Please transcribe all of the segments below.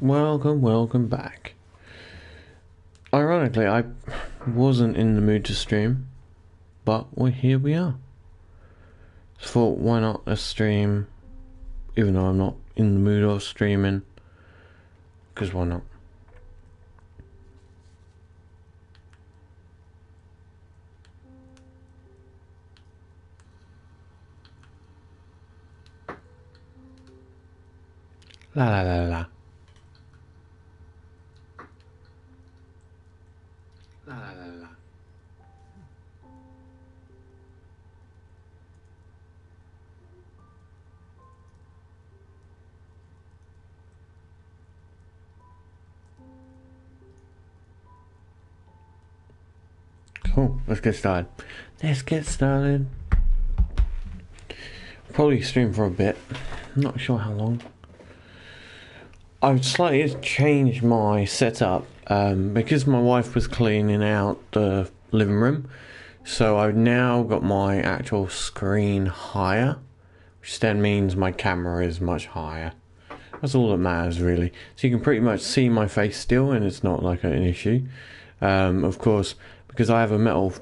welcome back. Ironically, I wasn't in the mood to stream, but here we are. So thought, why not a stream, even though I'm not in the mood of streaming, because why not? La la la la. La la la la. Cool, let's get started. Probably stream for a bit, I'm not sure how long. I've slightly changed my setup because my wife was cleaning out the living room, so I've now got my actual screen higher, which then means my camera is much higher. That's all that matters really. So you can pretty much see my face still, and it's not like an issue. Of course, because I have a metal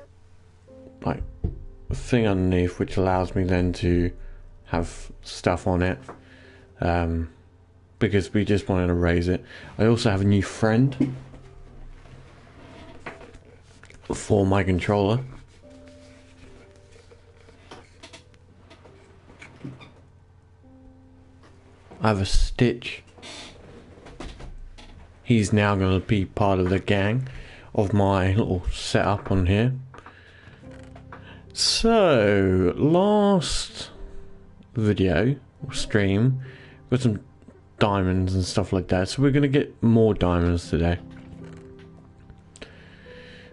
thing underneath, which allows me then to have stuff on it. Because we just wanted to raise it. I also have a new friend for my controller. I have a Stitch. He's now going to be part of the gang of my little setup on here. So, last video or stream got some diamonds and stuff like that, so we're going to get more diamonds today.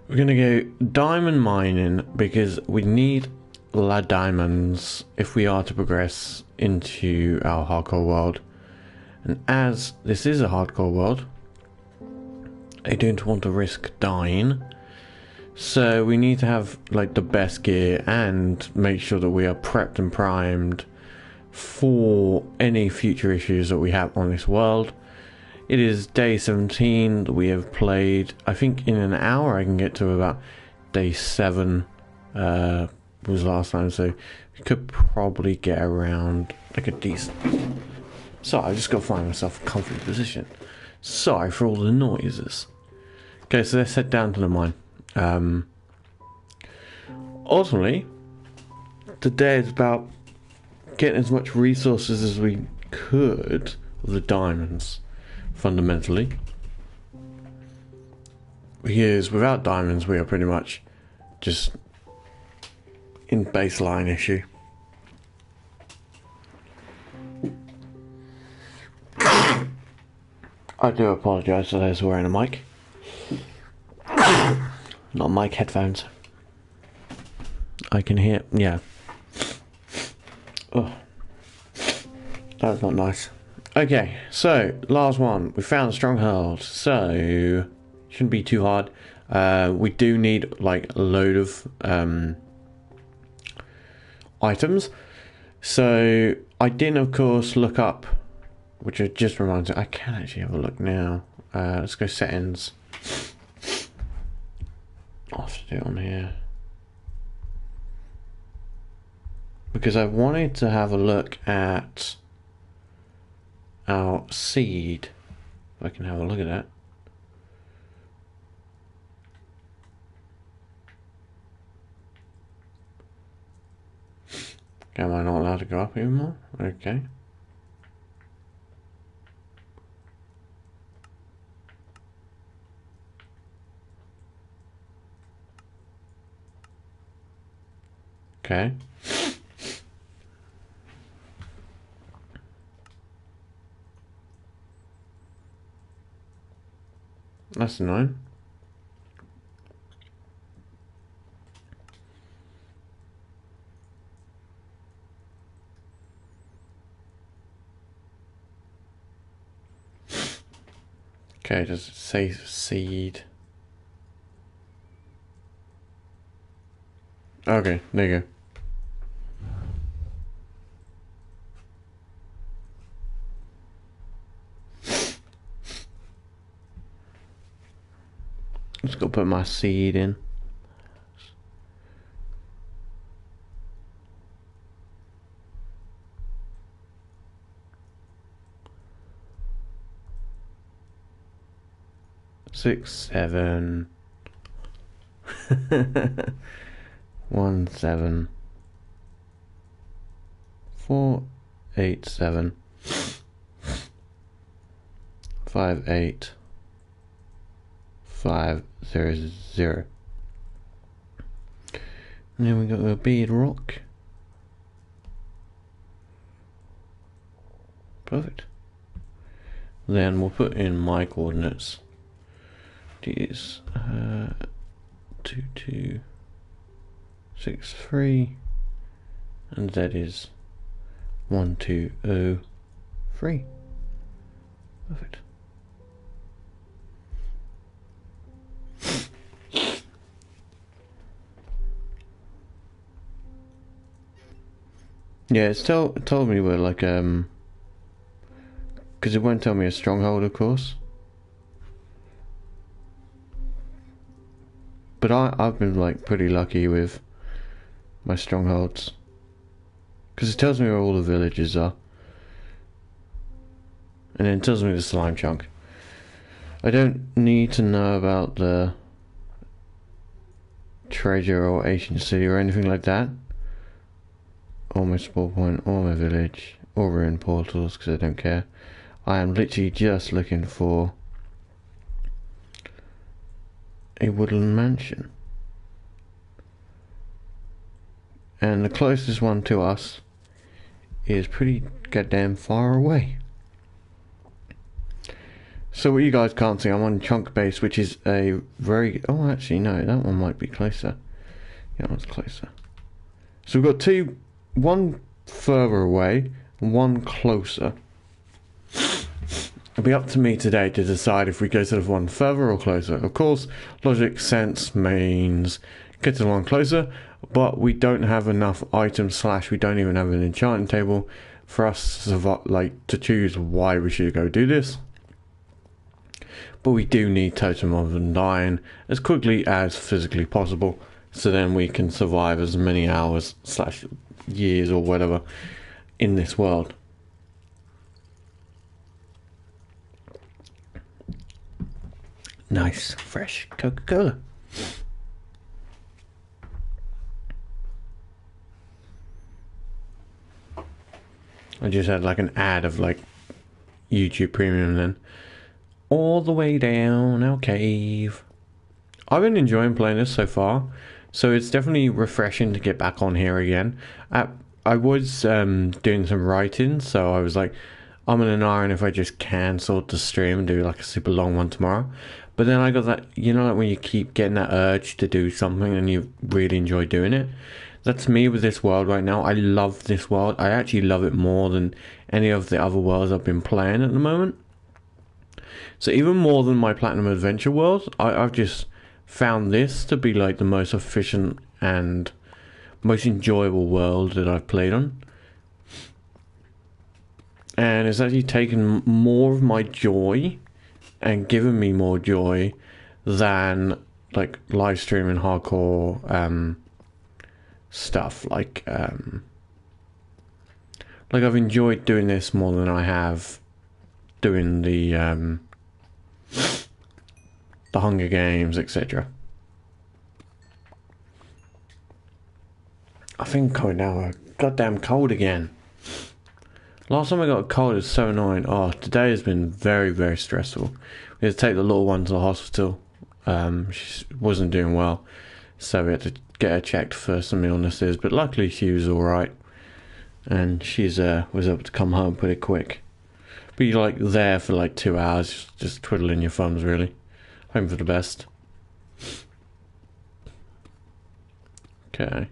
We're going to go diamond mining because we need diamonds if we are to progress into our hardcore world, and as this is a hardcore world, I don't want to risk dying, so we need to have like the best gear and make sure that we are prepped and primed for any future issues that we have on this world. It is day 17 that we have played. I think in an hour I can get to about day 7 was last time, so we could probably get around like a decent. So I just got to find myself a comfortable position. Sorry for all the noises. Okay, so let's head down to the mine. Ultimately, today is about getting as much resources as we could of the diamonds, fundamentally. Because without diamonds we are pretty much just in baseline issue. I do apologise for those wearing a mic. Not mic, headphones. I can hear, yeah. Oh, that was not nice. Okay, so last one. We found a stronghold, so shouldn't be too hard. We do need like a load of items. So I didn't, of course, look up, which it just reminds me. I can actually have a look now. Let's go settings. I'll have to do it on here. Because I wanted to have a look at our seed. If I can have a look at that. Am I not allowed to go up anymore? Okay. Okay. That's annoying. Okay, does it say seed? Okay, there you go. Just gotta put my seed in. Six, 7. 1, 7. 4, 8, 7. 5, 8. 5, 0, 0. And then we got a bead rock. Perfect. Then we'll put in my coordinates. Is 2, 2, 6, 3, and Z is 1, 2, 0, 3. Perfect. Yeah, it's told me where, like, because it won't tell me a stronghold, of course. But I've been, like, pretty lucky with my strongholds. Because it tells me where all the villages are. And then it tells me the slime chunk. I don't need to know about the treasure or ancient city or anything like that. Or my spawn point, or my village, or ruin portals, because I don't care. I am literally just looking for a woodland mansion. And the closest one to us is pretty goddamn far away. So what you guys can't see, I'm on Chunk Base, which is a very... Oh, actually, no, that one might be closer. Yeah, that one's closer. So we've got two, one further away, and one closer. It'll be up to me today to decide if we go to the one further or closer. Of course, logic sense means get to the one closer, but we don't have enough items / we don't even have an enchanting table for us to choose why we should go do this. But we do need Totem of Undying as quickly as physically possible, so then we can survive as many hours / years or whatever in this world. Nice, fresh Coca-Cola. I just had like an ad of like YouTube Premium then. All the way down our cave. I've been enjoying playing this so far, so it's definitely refreshing to get back on here again. I was doing some writing, so I was like, I'm in an iron if I just cancelled the stream and do like a super long one tomorrow. But then I got that, you know, like when you keep getting that urge to do something and you really enjoy doing it. That's me with this world right now. I love this world. I actually love it more than any of the other worlds I've been playing at the moment. So even more than my Platinum Adventure world, I've just found this to be like the most efficient and most enjoyable world that I've played on. And it's actually taken more of my joy and given me more joy than like live streaming hardcore stuff. Like I've enjoyed doing this more than I have doing the Hunger Games, etc. I think I'm now goddamn cold again. Last time I got a cold, it was so annoying. Oh, today has been very, very stressful. We had to take the little one to the hospital. She wasn't doing well, so we had to get her checked for some illnesses. But luckily, she was all right, and she's was able to come home pretty quick. But you're like there for like 2 hours, just twiddling your thumbs, really. Hoping for the best. Okay.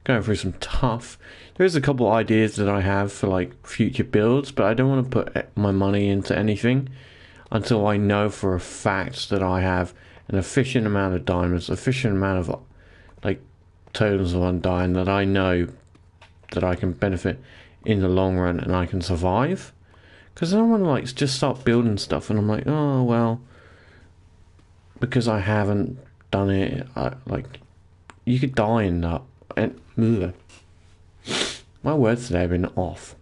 Going through some tough. There's a couple ideas that I have for like future builds, but I don't want to put my money into anything until I know for a fact that I have an efficient amount of diamonds, efficient amount of like totems of undying, that I know that I can benefit in the long run and I can survive. Because I don't want to like just start building stuff and I'm like, oh well, because I haven't done it, like, you could die in that. And ugh. My words today have been off.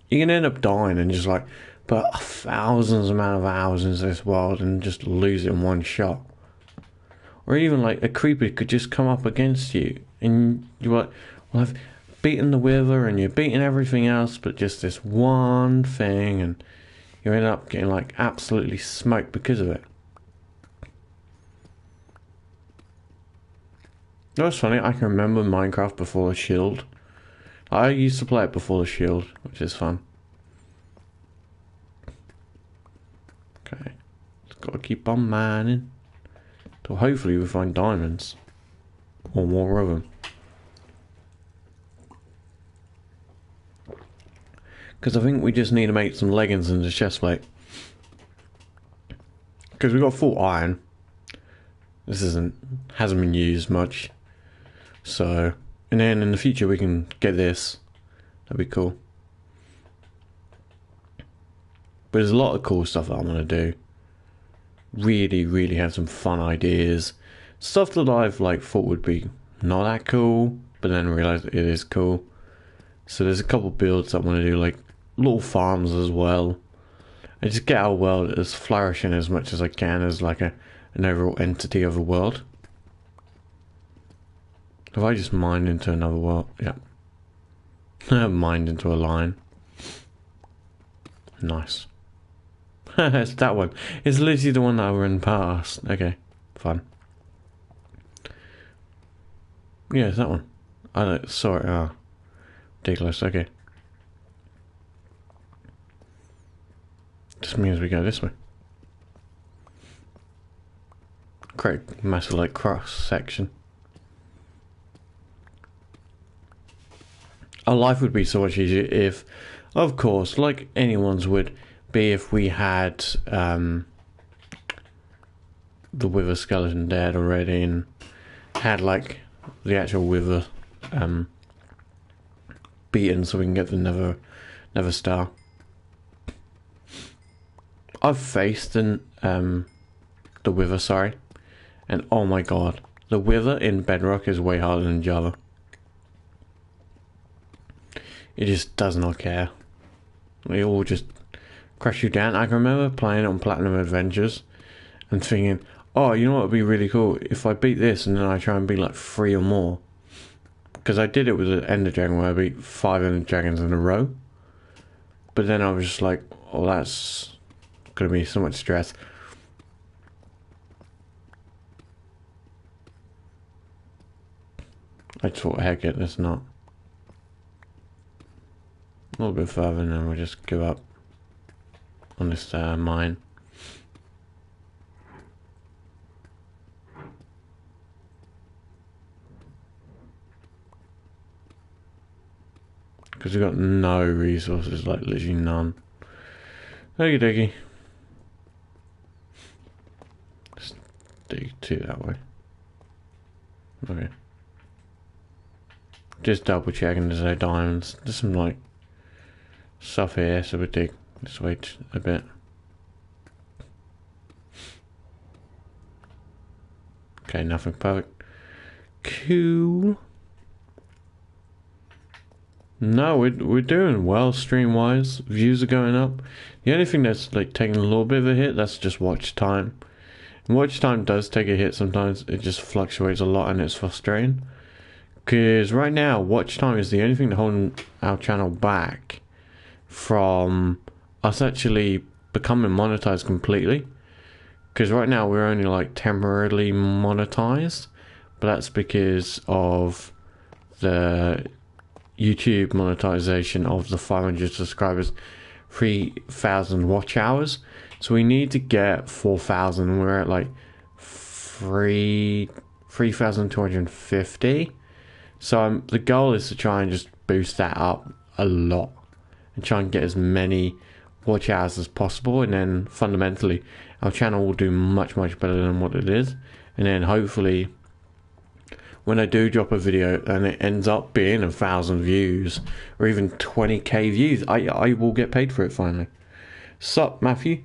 You can end up dying and just like put thousands amount of hours into this world and just lose it in one shot. Or even like a creeper could just come up against you and you're like, well, I've beaten the wither and you're beating everything else but just this one thing, and you end up getting like absolutely smoked because of it. You know what's funny? I can remember Minecraft before the shield. I used to play it before the shield, which is fun. Okay, just gotta keep on mining till hopefully we find diamonds or more of them. Because I think we just need to make some leggings and a chest plate. Because we got full iron. This hasn't been used much. So, and then in the future we can get this. That'd be cool. But there's a lot of cool stuff that I'm gonna do. Really have some fun ideas. Stuff that I've like thought would be not that cool, but then realized it is cool. So there's a couple builds I want to do, like little farms as well. And just get our world as flourishing as much as I can as like an overall entity of a world. If I just mine into another world, yeah. Mined into a line. Nice. It's that one. It's literally the one that I ran past. Okay, fun. Yeah, it's that one. I don't, sorry, ridiculous, okay. Just means we go this way. Create massive like cross section. Our life would be so much easier if, of course, like anyone's would be if we had the wither skeleton dead already and had like the actual wither beaten so we can get the nether star. I've faced the wither, sorry, and oh my god, the wither in Bedrock is way harder than Java. It just does not care. They all just crush you down. I can remember playing it on Platinum Adventures and thinking, oh, you know what would be really cool if I beat this and then I try and beat like 3 or more. Because I did it with an Ender Dragon where I beat 5 Ender Dragons in a row. But then I was just like, oh, that's gonna be so much stress. I just thought, heck it, let's not. A little bit further and then we'll just give up on this mine. Because we've got no resources, like literally none. Okie dokie. Just dig 2 that way. Okay. Just double checking there's no diamonds. There's some like stuff here, so we'll dig this way a bit. Okay, nothing perfect. Cool. No, we're doing well stream wise. Views are going up. The only thing that's like taking a little bit of a hit, that's just watch time. And watch time does take a hit sometimes. It just fluctuates a lot and it's frustrating. Because right now, watch time is the only thing holding our channel back from us actually becoming monetized completely. Because right now we're only like temporarily monetized, but that's because of the YouTube monetization of the 500 subscribers, 3,000 watch hours. So we need to get 4,000. We're at like 3,250. So the goal is to try and just boost that up a lot and try and get as many watch hours as possible, and then fundamentally our channel will do much better than what it is. And then hopefully when I do drop a video and it ends up being 1,000 views or even 20k views, I will get paid for it finally. Sup, Matthew?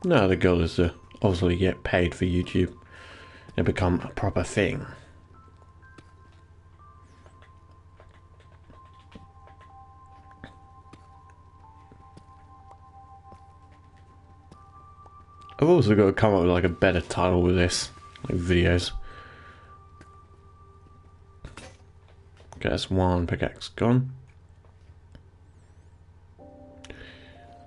No, the goal is to obviously get paid for YouTube and become a proper thing. I've also got to come up with like a better title with this, like videos. Okay, that's one pickaxe gone.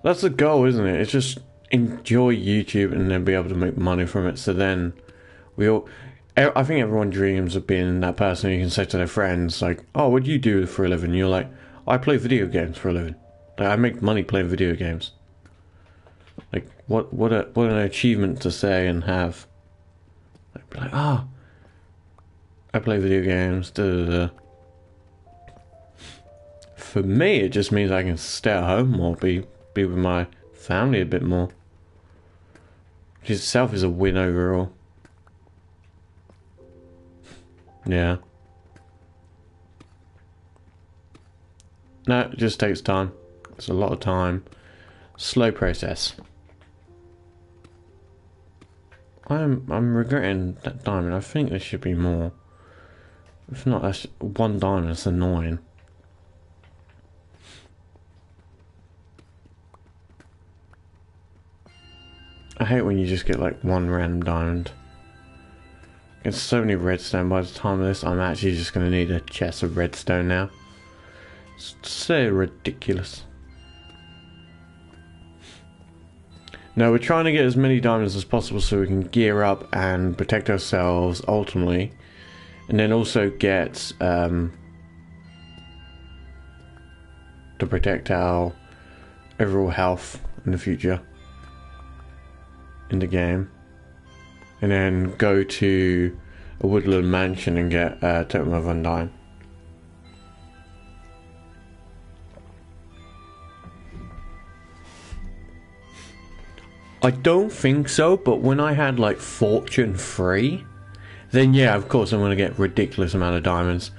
That's the goal, isn't it? It's just enjoy YouTube and then be able to make money from it. So then we all, I think everyone dreams of being that person who can say to their friends like, "Oh, what do you do for a living?" And you're like, "I play video games for a living. Like, I make money playing video games." Like, what an achievement to say and have. Like, ah, oh, I play video games. Da, da, da. For me, it just means I can stay at home or be with my family a bit more. Which itself is a win overall. Yeah. No, it just takes time. It's a lot of time. Slow process. I'm regretting that diamond. I think there should be more. If not, that's one diamond. That's annoying. I hate when you just get like one random diamond. It's so many redstone. By the time of this, I'm actually just going to need a chest of redstone now. It's so ridiculous. No, we're trying to get as many diamonds as possible so we can gear up and protect ourselves ultimately. And then also get to protect our overall health in the future in the game. And then go to a woodland mansion and get a Totem of Undying. I don't think so, but when I had like Fortune 3, then yeah, of course I'm going to get ridiculous amount of diamonds.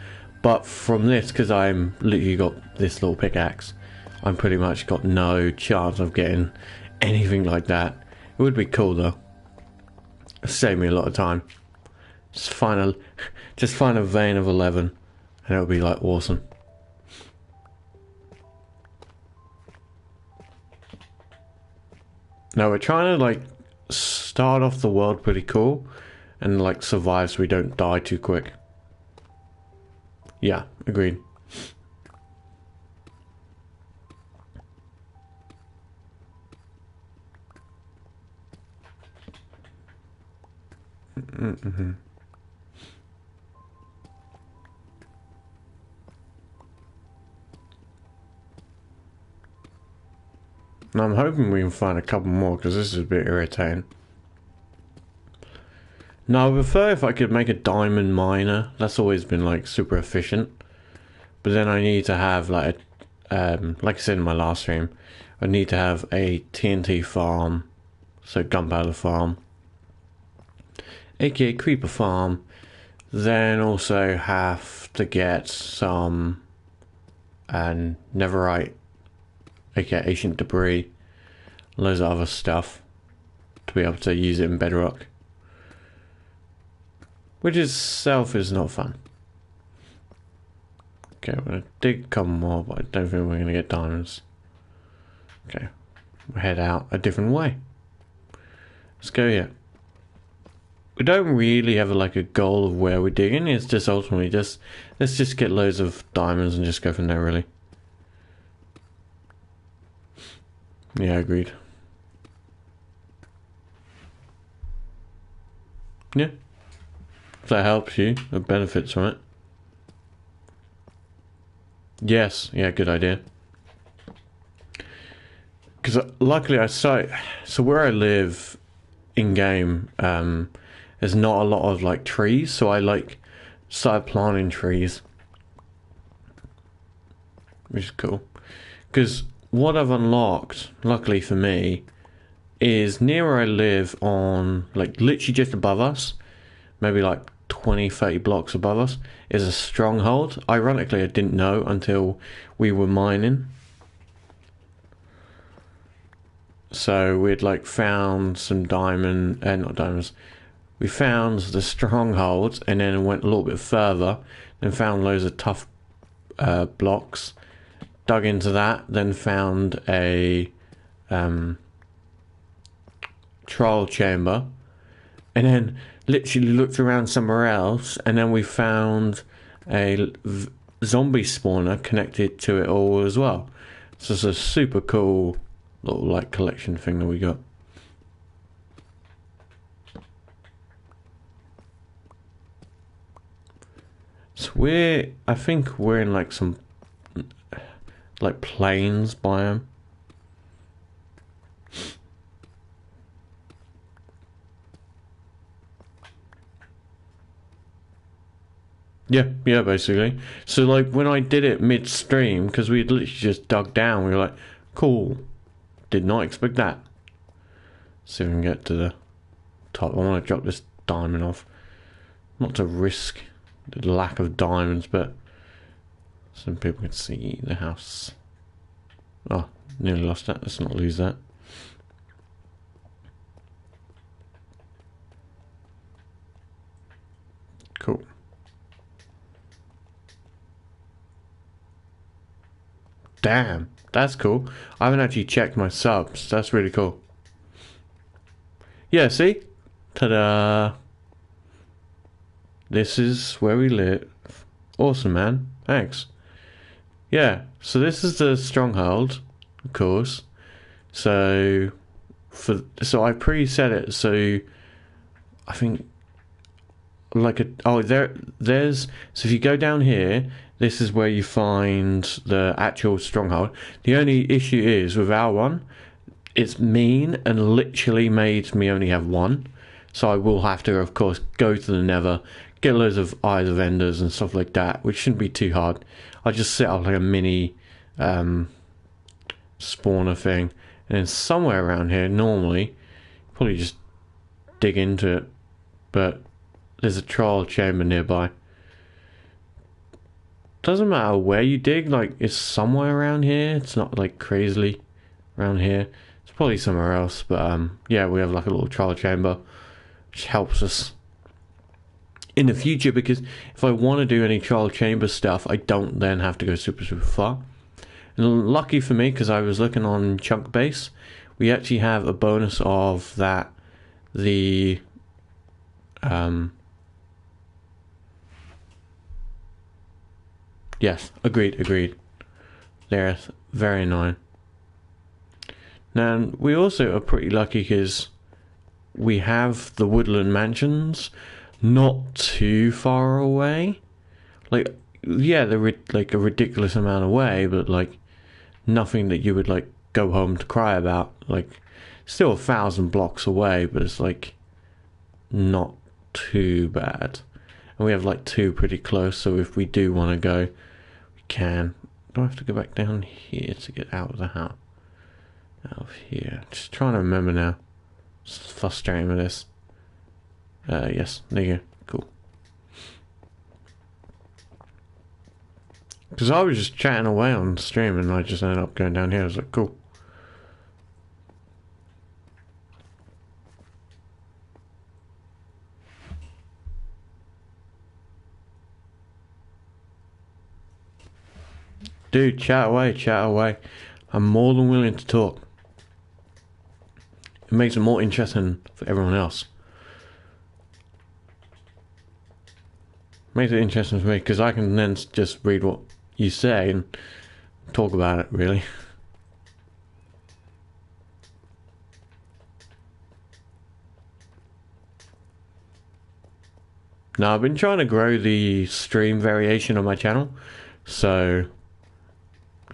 But from this, because I'm literally got this little pickaxe, I'm pretty much got no chance of getting anything like that. It would be cool though. Save me a lot of time. Just find a vein of 11 and it would be like awesome. Now we're trying to like start off the world pretty cool and like survive so we don't die too quick. Yeah, agreed. Mm-hmm. And I'm hoping we can find a couple more because this is a bit irritating. Now I prefer if I could make a diamond miner. That's always been like super efficient. But then I need to have like a, like I said in my last stream, I need to have a TNT farm, so gunpowder farm, aka creeper farm. Then also have to get some netherite, aka ancient debris, loads of other stuff to be able to use it in bedrock, which itself is not fun. Okay, we're gonna dig a couple more, but I don't think we're gonna get diamonds. Okay, we'll head out a different way. Let's go here. We don't really have like a goal of where we're digging. It's just ultimately just let's just get loads of diamonds and just go from there. Really. Yeah, agreed. Yeah. If that helps you, or benefits from it. Yes, yeah, good idea. Because luckily I started, so where I live in game, there's not a lot of like trees, so I like started planting trees, which is cool. Because what I've unlocked, luckily for me, is near where I live on, like literally just above us, maybe like 20-30 blocks above us, is a stronghold. Ironically, I didn't know until we were mining. So we'd like found some diamond, not diamonds. We found the strongholds and then went a little bit further and found loads of tough blocks. Dug into that, then found a trial chamber, and then literally looked around somewhere else, and then we found a zombie spawner connected to it all as well. So it's a super cool little like collection thing that we got. So I think we're in like some like plains biome. Yeah, basically. So like when I did it midstream, because we literally just dug down, we were like, cool. Did not expect that. See if we can get to the top. I want to drop this diamond off. Not to risk the lack of diamonds, but some people can see the house. Oh, nearly lost that. Let's not lose that. Cool. Damn, that's cool. I haven't actually checked my subs. That's really cool. Yeah, see? Ta-da! This is where we live. Awesome, man. Thanks. Yeah, so this is the stronghold, of course. So I preset it so I think like there's so if you go down here, this is where you find the actual stronghold. The only issue is with our one, it's mean and literally made me only have one. So I will have to, of course, go to the nether, get loads of eyes of enders and stuff like that, which shouldn't be too hard. I just set up like a mini spawner thing, and then somewhere around here, normally, probably just dig into it. But there's a trial chamber nearby. Doesn't matter where you dig, like it's somewhere around here. It's not like crazily around here. It's probably somewhere else, but yeah, we have like a little trial chamber, which helps us in the future, because if I want to do any trial chamber stuff, I don't then have to go super far. And lucky for me, because I was looking on Chunk Base, we actually have a bonus of that the yes, agreed. They're very annoying. Now we also are pretty lucky because we have the woodland mansions not too far away. Like, yeah, they're like a ridiculous amount away, but like nothing that you would like go home to cry about. Like, still 1,000 blocks away, but it's like not too bad. And we have like 2 pretty close, so if we do want to go, we can. Do I have to go back down here to get out of the house? Out of here. Just trying to remember now. It's frustrating with this. Yes, there you go. Cool. Because I was just chatting away on stream and I just ended up going down here. I was like, cool. Dude, chat away. I'm more than willing to talk. It makes it more interesting for everyone else. Makes it interesting for me, because I can then just read what you say and talk about it, really. Now, I've been trying to grow the stream variation on my channel, so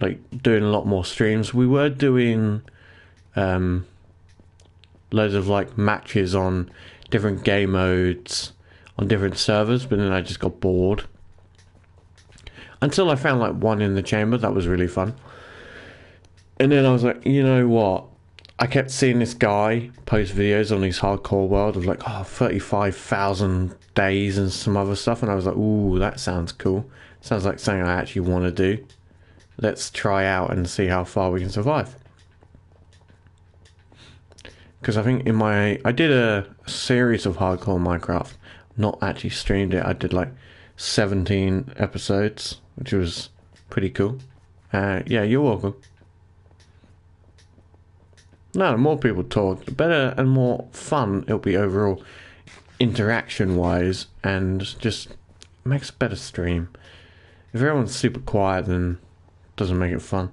like doing a lot more streams. We were doing loads of like matches on different game modes on different servers, but then I just got bored until I found like one in the chamber that was really fun. And then I was like, you know what, I kept seeing this guy post videos on his hardcore world of like 35,000 days and some other stuff, and I was like, ooh, that sounds cool. Sounds like something I actually want to do. Let's try out and see how far we can survive. because I think I did a series of hardcore Minecraft, not actually streamed it. I did like 17 episodes, which was pretty cool. Yeah, you're welcome. No, the more people talk, the better and more fun it'll be overall, interaction wise, and just makes a better stream. If everyone's super quiet, then it doesn't make it fun.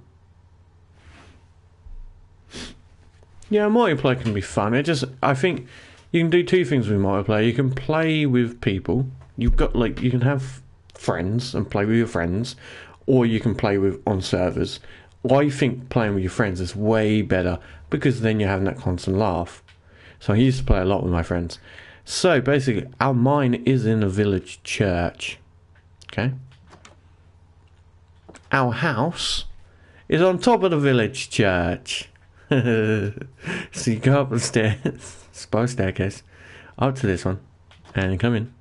Yeah, multiplayer can be fun. I think you can do two things with multiplayer. You can play with people. You can have friends and play with your friends, or you can play with on servers. I think playing with your friends is way better because then you're having that constant laugh. So I used to play a lot with my friends. So basically, our mine is in a village church. Okay. Our house is on top of the village church. So you go up the stairs, spiral staircase, up to this one, and come in.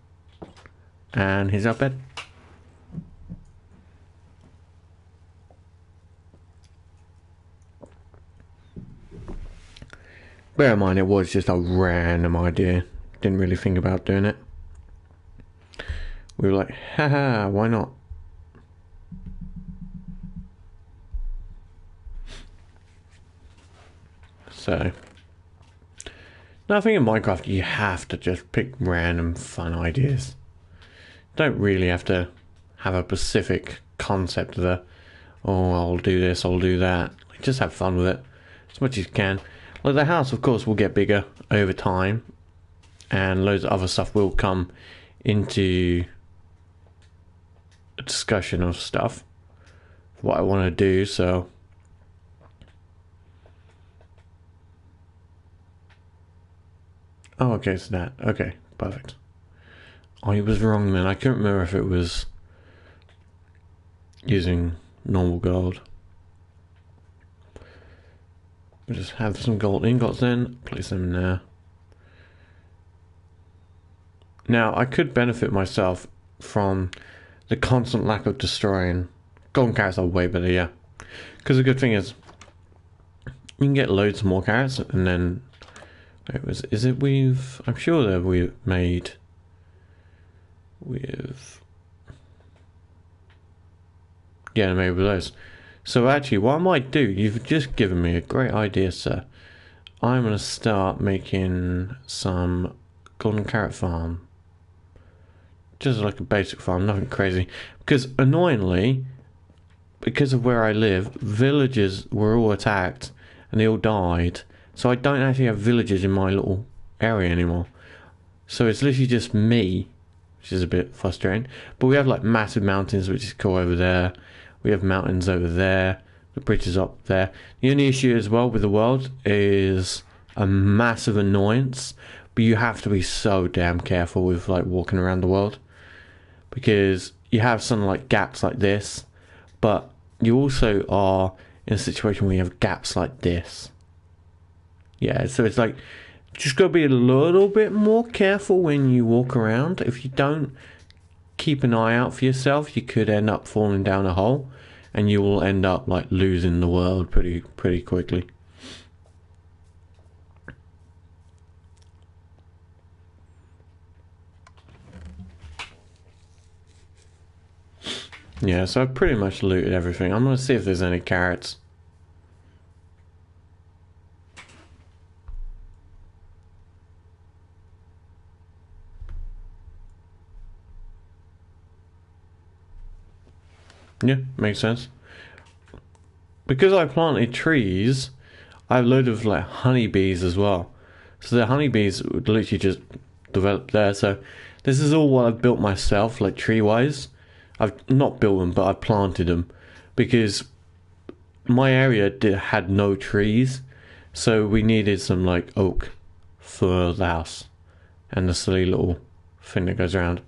And here's our bed. Bear in mind, it was just a random idea. Didn't really think about doing it. We were like, haha, why not? So, now I think in Minecraft you have to just pick random fun ideas. Don't really have to have a specific concept of oh, I'll do this, I'll do that. Just have fun with it as much as you can. Like the house, of course, will get bigger over time, and loads of other stuff will come into a discussion of stuff, what I want to do, so. Oh, okay, it's that. Okay, perfect. I was wrong then. I couldn't remember if it was using normal gold. We'll just have some gold ingots then, place them in there. Now, I could benefit myself from the constant lack of destroying. Golden carrots are way better, yeah. Because the good thing is, you can get loads more carrots, and then I'm sure that we've made with, yeah, maybe with those. So actually, what I might do, you've just given me a great idea, sir. I'm going to start making some golden carrot farm. Just like a basic farm, nothing crazy. Because annoyingly, because of where I live, villages were all attacked and they all died. So I don't actually have villages in my little area anymore. So it's literally just me, which is a bit frustrating. But we have like massive mountains, which is cool over there. We have mountains over there. The bridge is up there. The only issue as well with the world is a massive annoyance. But you have to be so damn careful with like walking around the world. Because you have some like gaps like this. But you also are in a situation where you have gaps like this. Yeah, so it's like, just got to be a little bit more careful when you walk around. If you don't keep an eye out for yourself, you could end up falling down a hole, and you will end up like losing the world pretty quickly. Yeah, so I've pretty much looted everything. I'm going to see if there's any carrots. Yeah, makes sense. Because I planted trees, I have a load of like honeybees as well. So the honeybees would literally just develop there. So this is all what I've built myself, like tree-wise. I've not built them, but I planted them. Because my area had no trees. So we needed some like oak for the house. And the silly little thing that goes around.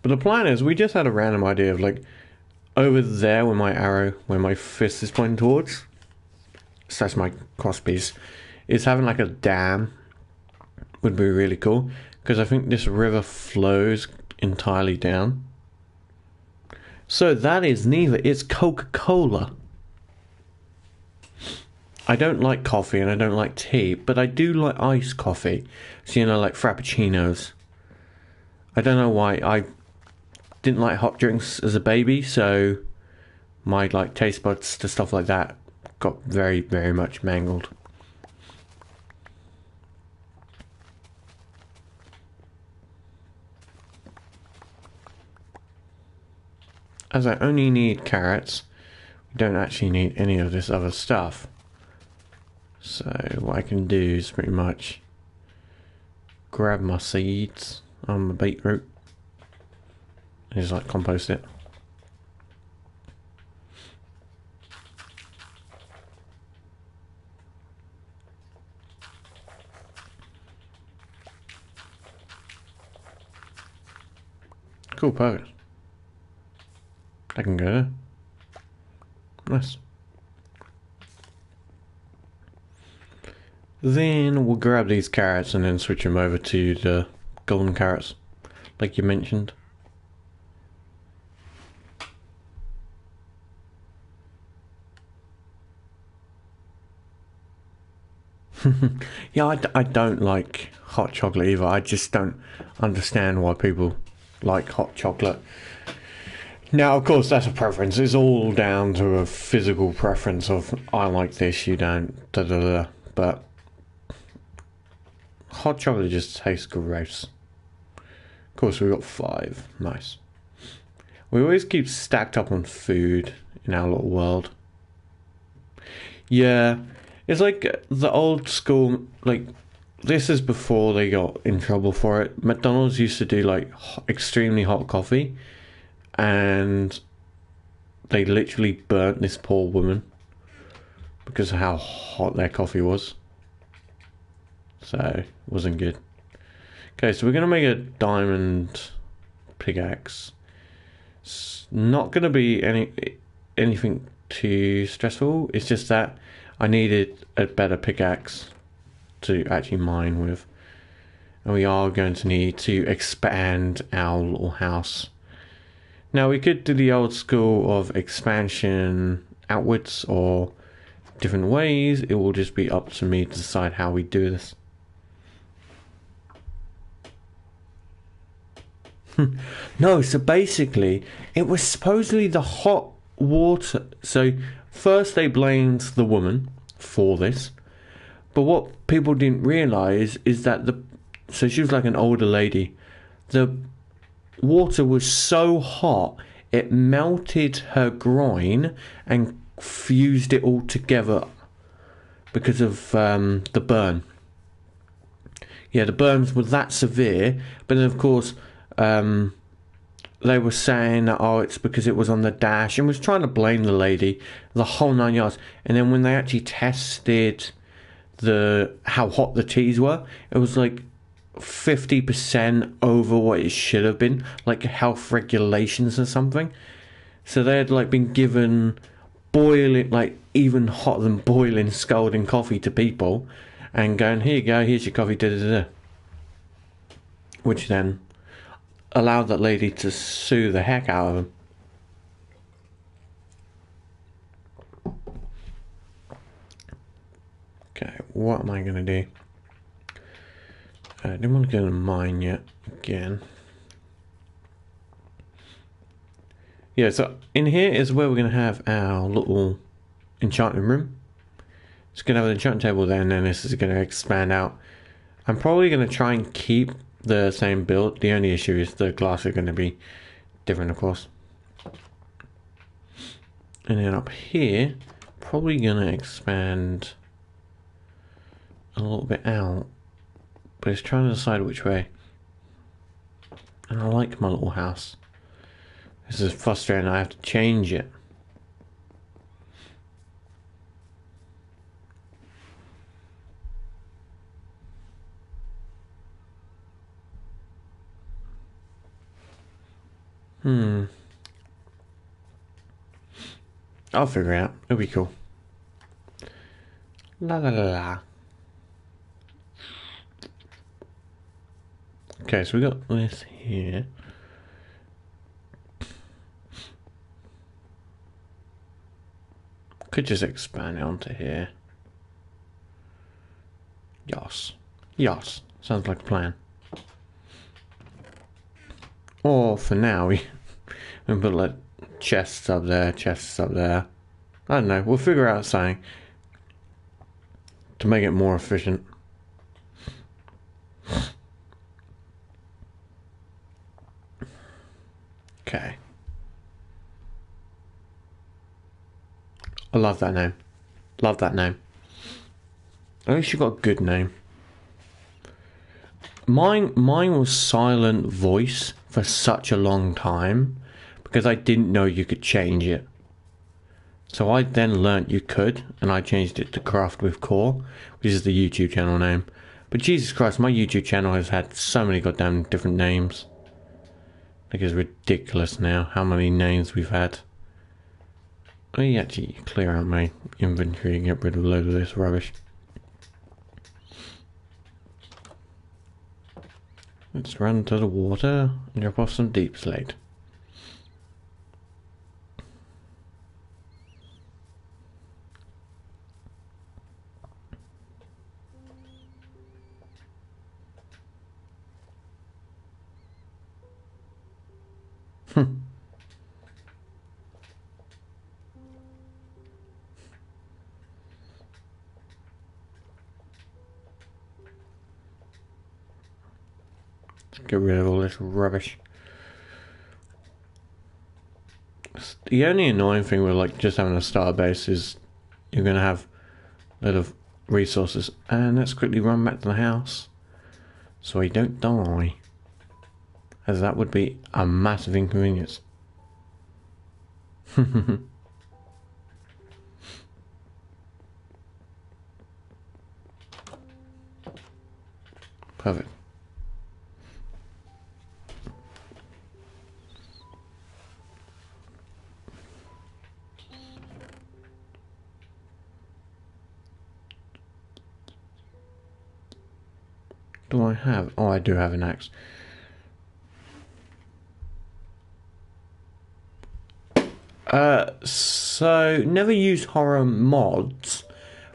But the plan is, we just had a random idea of like, over there where my arrow, where my fist is pointing towards, so that's my crosspiece, is having like a dam would be really cool. Because I think this river flows entirely down. So that is neither. It's Coca-Cola. I don't like coffee and I don't like tea, but I do like iced coffee. So, you know, like frappuccinos. I don't know why. I didn't like hot drinks as a baby, so my like taste buds to stuff like that got very, very much mangled. As I only need carrots, we don't actually need any of this other stuff. So what I can do is pretty much grab my seeds on my beetroot and just like compost it. Cool, perfect. I can go there. Nice. Then we'll grab these carrots and then switch them over to the golden carrots, like you mentioned. Yeah, I don't like hot chocolate either. I just don't understand why people like hot chocolate. Now, of course, that's a preference. It's all down to a physical preference of I like this, you don't, da da da. But hot chocolate just tastes gross. Of course, we've got 5. Nice. We always keep stacked up on food in our little world. Yeah, it's like the old school, like, this is before they got in trouble for it. McDonald's used to do like extremely hot coffee, and they literally burnt this poor woman because of how hot their coffee was. So it wasn't good. Okay, so we're gonna make a diamond pickaxe. It's not gonna be anything too stressful. It's just that I needed a better pickaxe to actually mine with, and we are going to need to expand our little house. Now we could do the old school of expansion outwards or different ways. It will just be up to me to decide how we do this. No, so basically it was supposedly the hot water. So first they blamed the woman for this, but what people didn't realize is that so she was like an older lady. The water was so hot it melted her groin and fused it all together because of the burn. Yeah, the burns were that severe, but then of course they were saying that, oh, it's because it was on the dash, and was trying to blame the lady, the whole 9 yards. And then when they actually tested how hot the teas were, it was like 50% over what it should have been, like health regulations or something. So they had like been given boiling, like even hotter than boiling, scalding coffee to people, and going, here you go, here's your coffee, da da da. Which then allowed that lady to sue the heck out of them. Okay, what am I going to do? I didn't want to go to mine yet, again. Yeah, so in here is where we're going to have our little enchanting room. It's going to have an enchanting table there, and then this is going to expand out. I'm probably going to try and keep the same build. The only issue is the glass are going to be different, of course. And then up here, probably going to expand a little bit out, but it's trying to decide which way. And I like my little house. This is frustrating. I have to change it. I'll figure it out. It'll be cool. La la la la. Okay, so we got this here. Could just expand it onto here. Yes. Yes. Sounds like a plan. Or for now, we put like chests up there, chests up there. I don't know. We'll figure out something to make it more efficient. Okay. I love that name. Love that name. At least you got a good name. Mine was Silent Voice for such a long time because I didn't know you could change it. So I then learnt you could, and I changed it to CraftWithCorban, which is the YouTube channel name. But Jesus Christ, my YouTube channel has had so many goddamn different names. Like, it's ridiculous now how many names we've had. Let me actually clear out my inventory and get rid of a load of this rubbish. Let's run to the water and drop off some deep slate. Get rid of all this rubbish. The only annoying thing with like just having a starter base is you're going to have a lot of resources. And let's quickly run back to the house so we don't die, as that would be a massive inconvenience. Perfect. Do I have? Oh, I do have an axe. So never used horror mods,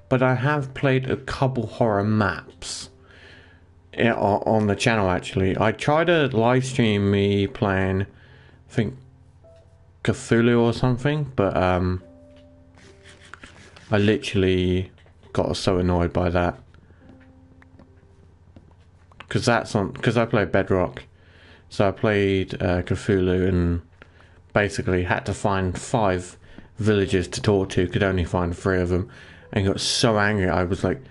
but I have played a couple horror maps on the channel. Actually, I tried to live stream me playing, I think, Cthulhu or something, but I literally got so annoyed by that. Because I played Bedrock, so I played Cthulhu and basically had to find 5 villagers to talk to, could only find 3 of them, and got so angry I was like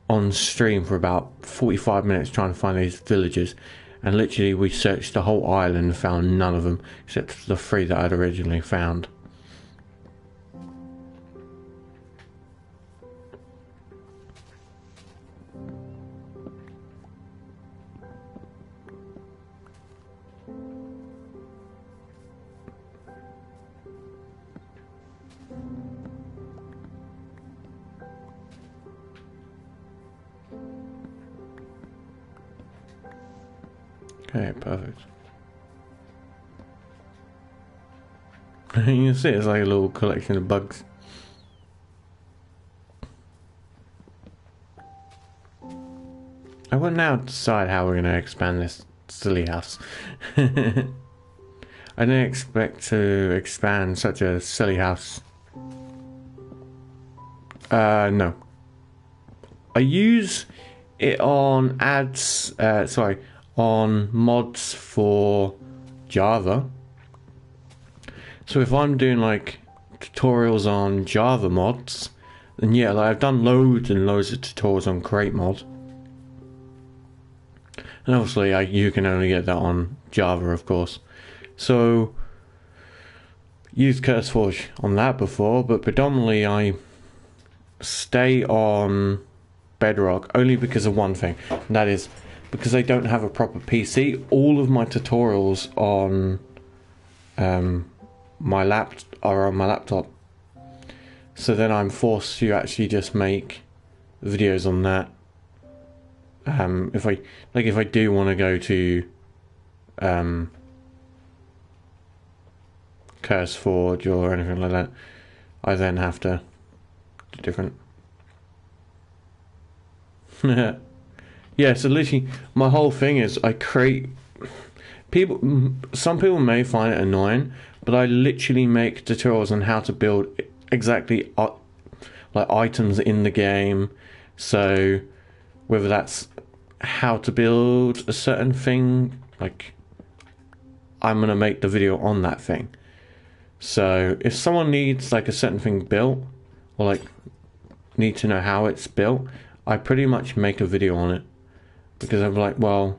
on stream for about 45 minutes trying to find these villagers, and literally we searched the whole island and found none of them except the 3 that I'd originally found. Okay, perfect. You can see it's like a little collection of bugs. I will now decide how we're going to expand this silly house. I didn't expect to expand such a silly house. No. I use it on on mods for Java. So if I'm doing like tutorials on Java mods, then yeah, like I've done loads and loads of tutorials on Create Mod. And obviously you can only get that on Java, of course. So used CurseForge on that before, but predominantly I stay on Bedrock only because of one thing, and that is because I don't have a proper PC. All of my tutorials on my laptop, so then I'm forced to actually just make videos on that. If I do want to go to CurseForge or anything like that, I then have to different. Yeah, so literally my whole thing is I create some people may find it annoying, but I literally make tutorials on how to build exactly like items in the game. So whether that's how to build a certain thing, like I'm gonna make the video on that thing. So if someone needs like a certain thing built, or like need to know how it's built, I pretty much make a video on it, because I'm like, well,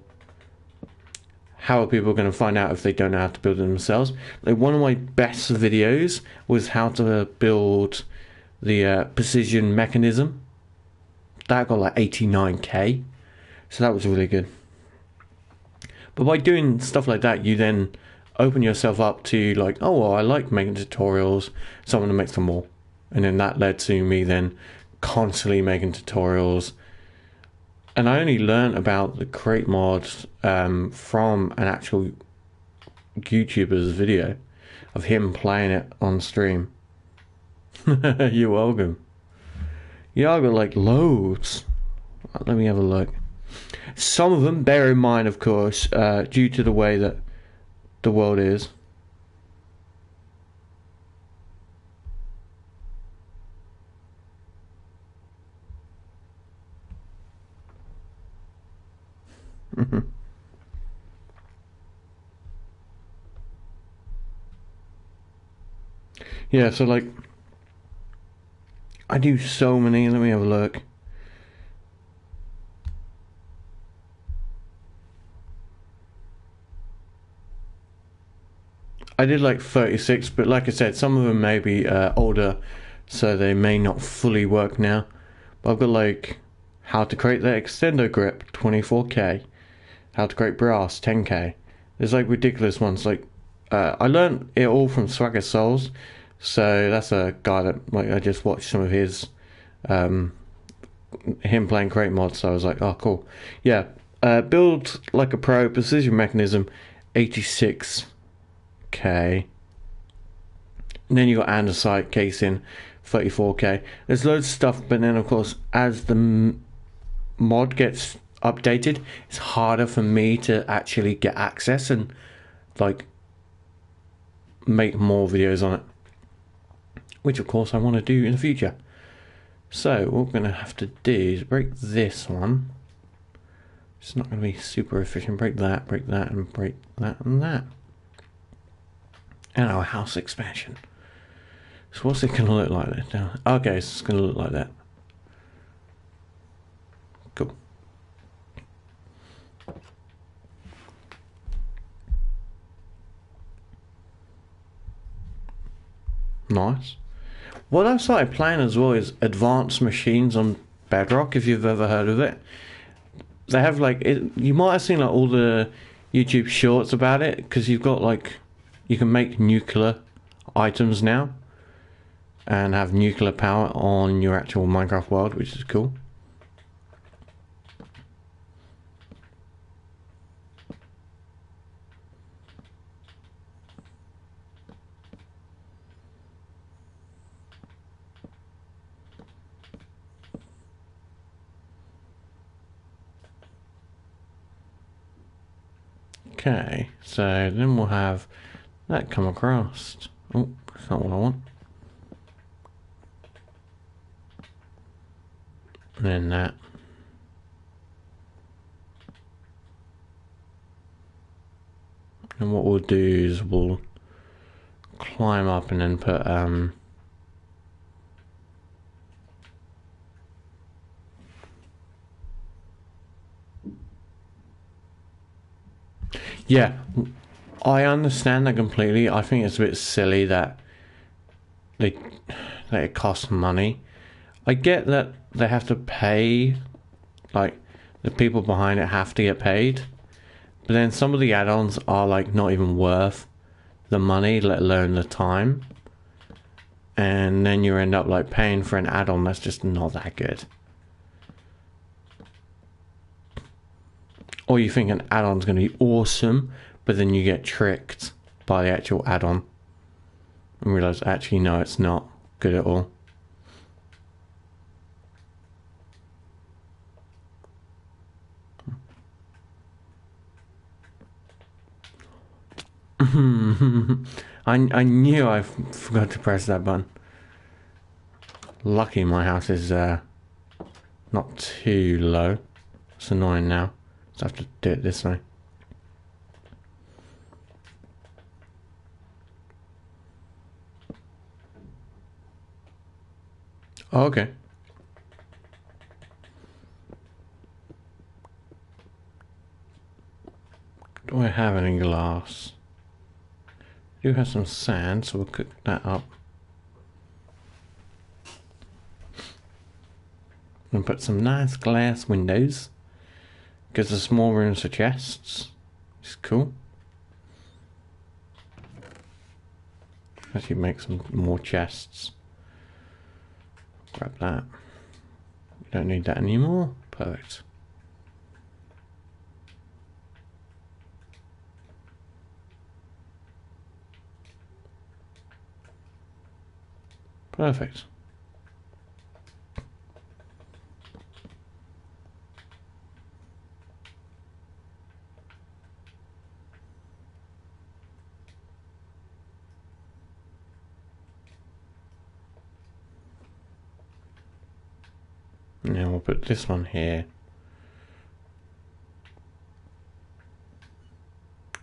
how are people going to find out if they don't know how to build it themselves? Like one of my best videos was how to build the precision mechanism. That got like 89k, so that was really good. But by doing stuff like that, you then open yourself up to like, oh well, I like making tutorials, so I'm going to make some more. And then that led to me then constantly making tutorials. And I only learned about the crate mods from an actual YouTuber's video of him playing it on stream. You're welcome. Yeah, I got like loads. Let me have a look. Some of them, bear in mind, of course, due to the way that the world is. Yeah, so like I do so many. Let me have a look. I did like 36, but like I said, some of them may be older, so they may not fully work now. But I've got like how to create the extendo grip, 24k. How to create brass, 10k. There's like ridiculous ones. Like I learned it all from Swagger Souls, so that's a guy that like I just watched some of his him playing crate mods. So I was like, oh cool, yeah. Build like a pro, precision mechanism, 86k. And then you got andesite casing, 34k. There's loads of stuff, but then of course as the mod gets updated, it's harder for me to actually get access and like make more videos on it, which of course I want to do in the future. So what we're going to have to do is break this one. It's not going to be super efficient. Break that, and break that and that. And our house expansion. So what's it going to look like now? Okay, so it's going to look like that. Cool. Nice. What I've started playing as well is Advanced Machines on Bedrock, if you've ever heard of it. They have like, you might have seen like all the YouTube shorts about it, because you've got like, you can make nuclear items now and have nuclear power on your actual Minecraft world, which is cool. Okay, so then we'll have that come across. Oh, that's not what I want. And then that. And what we'll do is we'll climb up and then put yeah, I understand that completely. I think it's a bit silly that that it costs money. I get that they have to pay, like the people behind it have to get paid, but then some of the add-ons are like not even worth the money, let alone the time. And then you end up like paying for an add-on that's just not that good. Or you think an add-on's going to be awesome, but then you get tricked by the actual add-on and realize actually no, it's not good at all. I knew I forgot to press that button. Lucky my house is not too low. It's annoying now. So I have to do it this way. Oh, okay. Do I have any glass? I do have some sand, so we'll cook that up. And put some nice glass windows. Gives us more rooms for chests. It's cool. Actually make some more chests. Grab that. We don't need that anymore. Perfect. Perfect. And then we'll put this one here.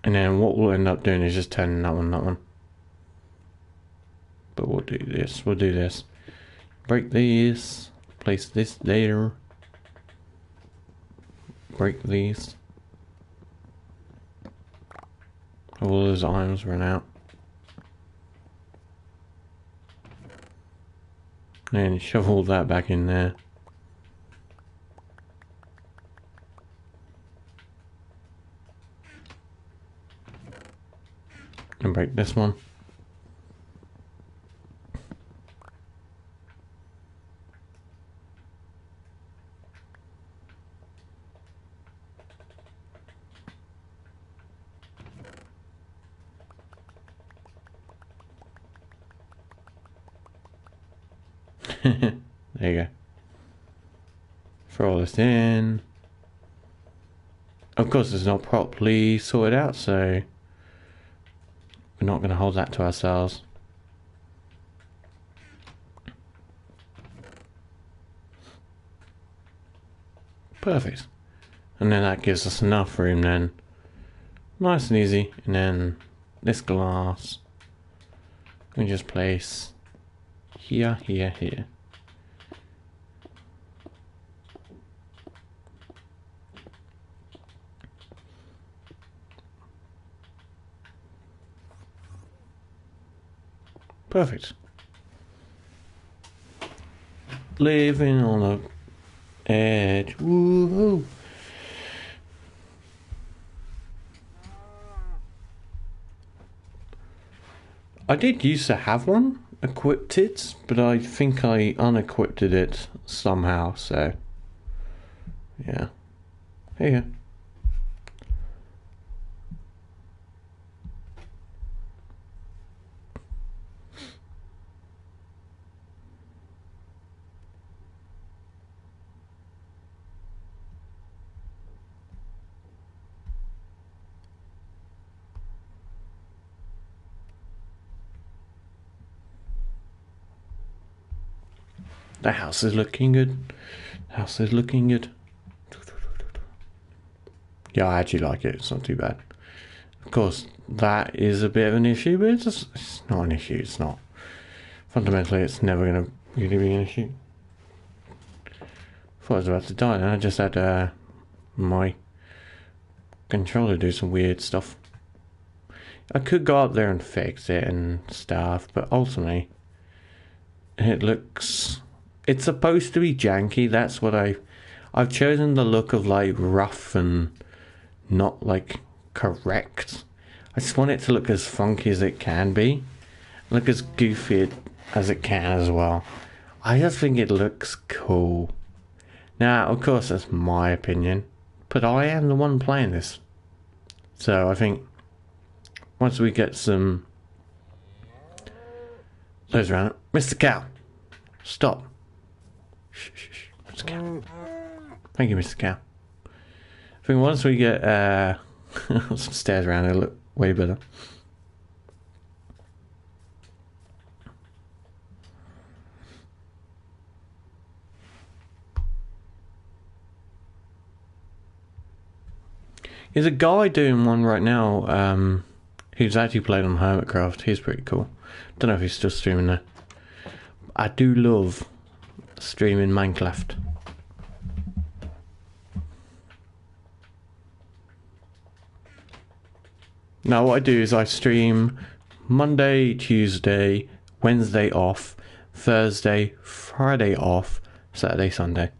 And then what we'll end up doing is just turning that one. But we'll do this. Break these. Place this there. Break these. All those items run out. And shove all that back in there. And break this one. There you go. Throw all this in. Of course it's not properly sorted out, so we're not going to hold that to ourselves. Perfect. And then that gives us enough room then. Nice and easy. And then this glass we just place here, here, here. Perfect. Living on the edge. Woohoo! I did used to have one equipped it, but I think I unequipped it somehow, so yeah. Here you go. The house is looking good. House is looking good. Yeah, I actually like it. It's not too bad. Of course, that is a bit of an issue, but it's not an issue. It's not. Fundamentally, it's never going to really be an issue. Thought I was about to die, and I just had my controller do some weird stuff. I could go up there and fix it and stuff, but ultimately, it looks... It's supposed to be janky. That's what I've chosen the look of like rough and not like correct. I just want it to look as funky as it can be, look as goofy as it can as well. I just think it looks cool. Now, of course, that's my opinion, but I am the one playing this, so I think once we get some those around it, Mr. Cow, stop. Shh, shh, shh. Mr. Cow. Thank you, Mr. Cow. I think once we get some stairs around, it'll look way better. There's a guy doing one right now. Who's actually playing on Hermitcraft. He's pretty cool. Don't know if he's still streaming though. I do love streaming Minecraft. Now what I do is I stream Monday, Tuesday, Wednesday off, Thursday, Friday off, Saturday, Sunday.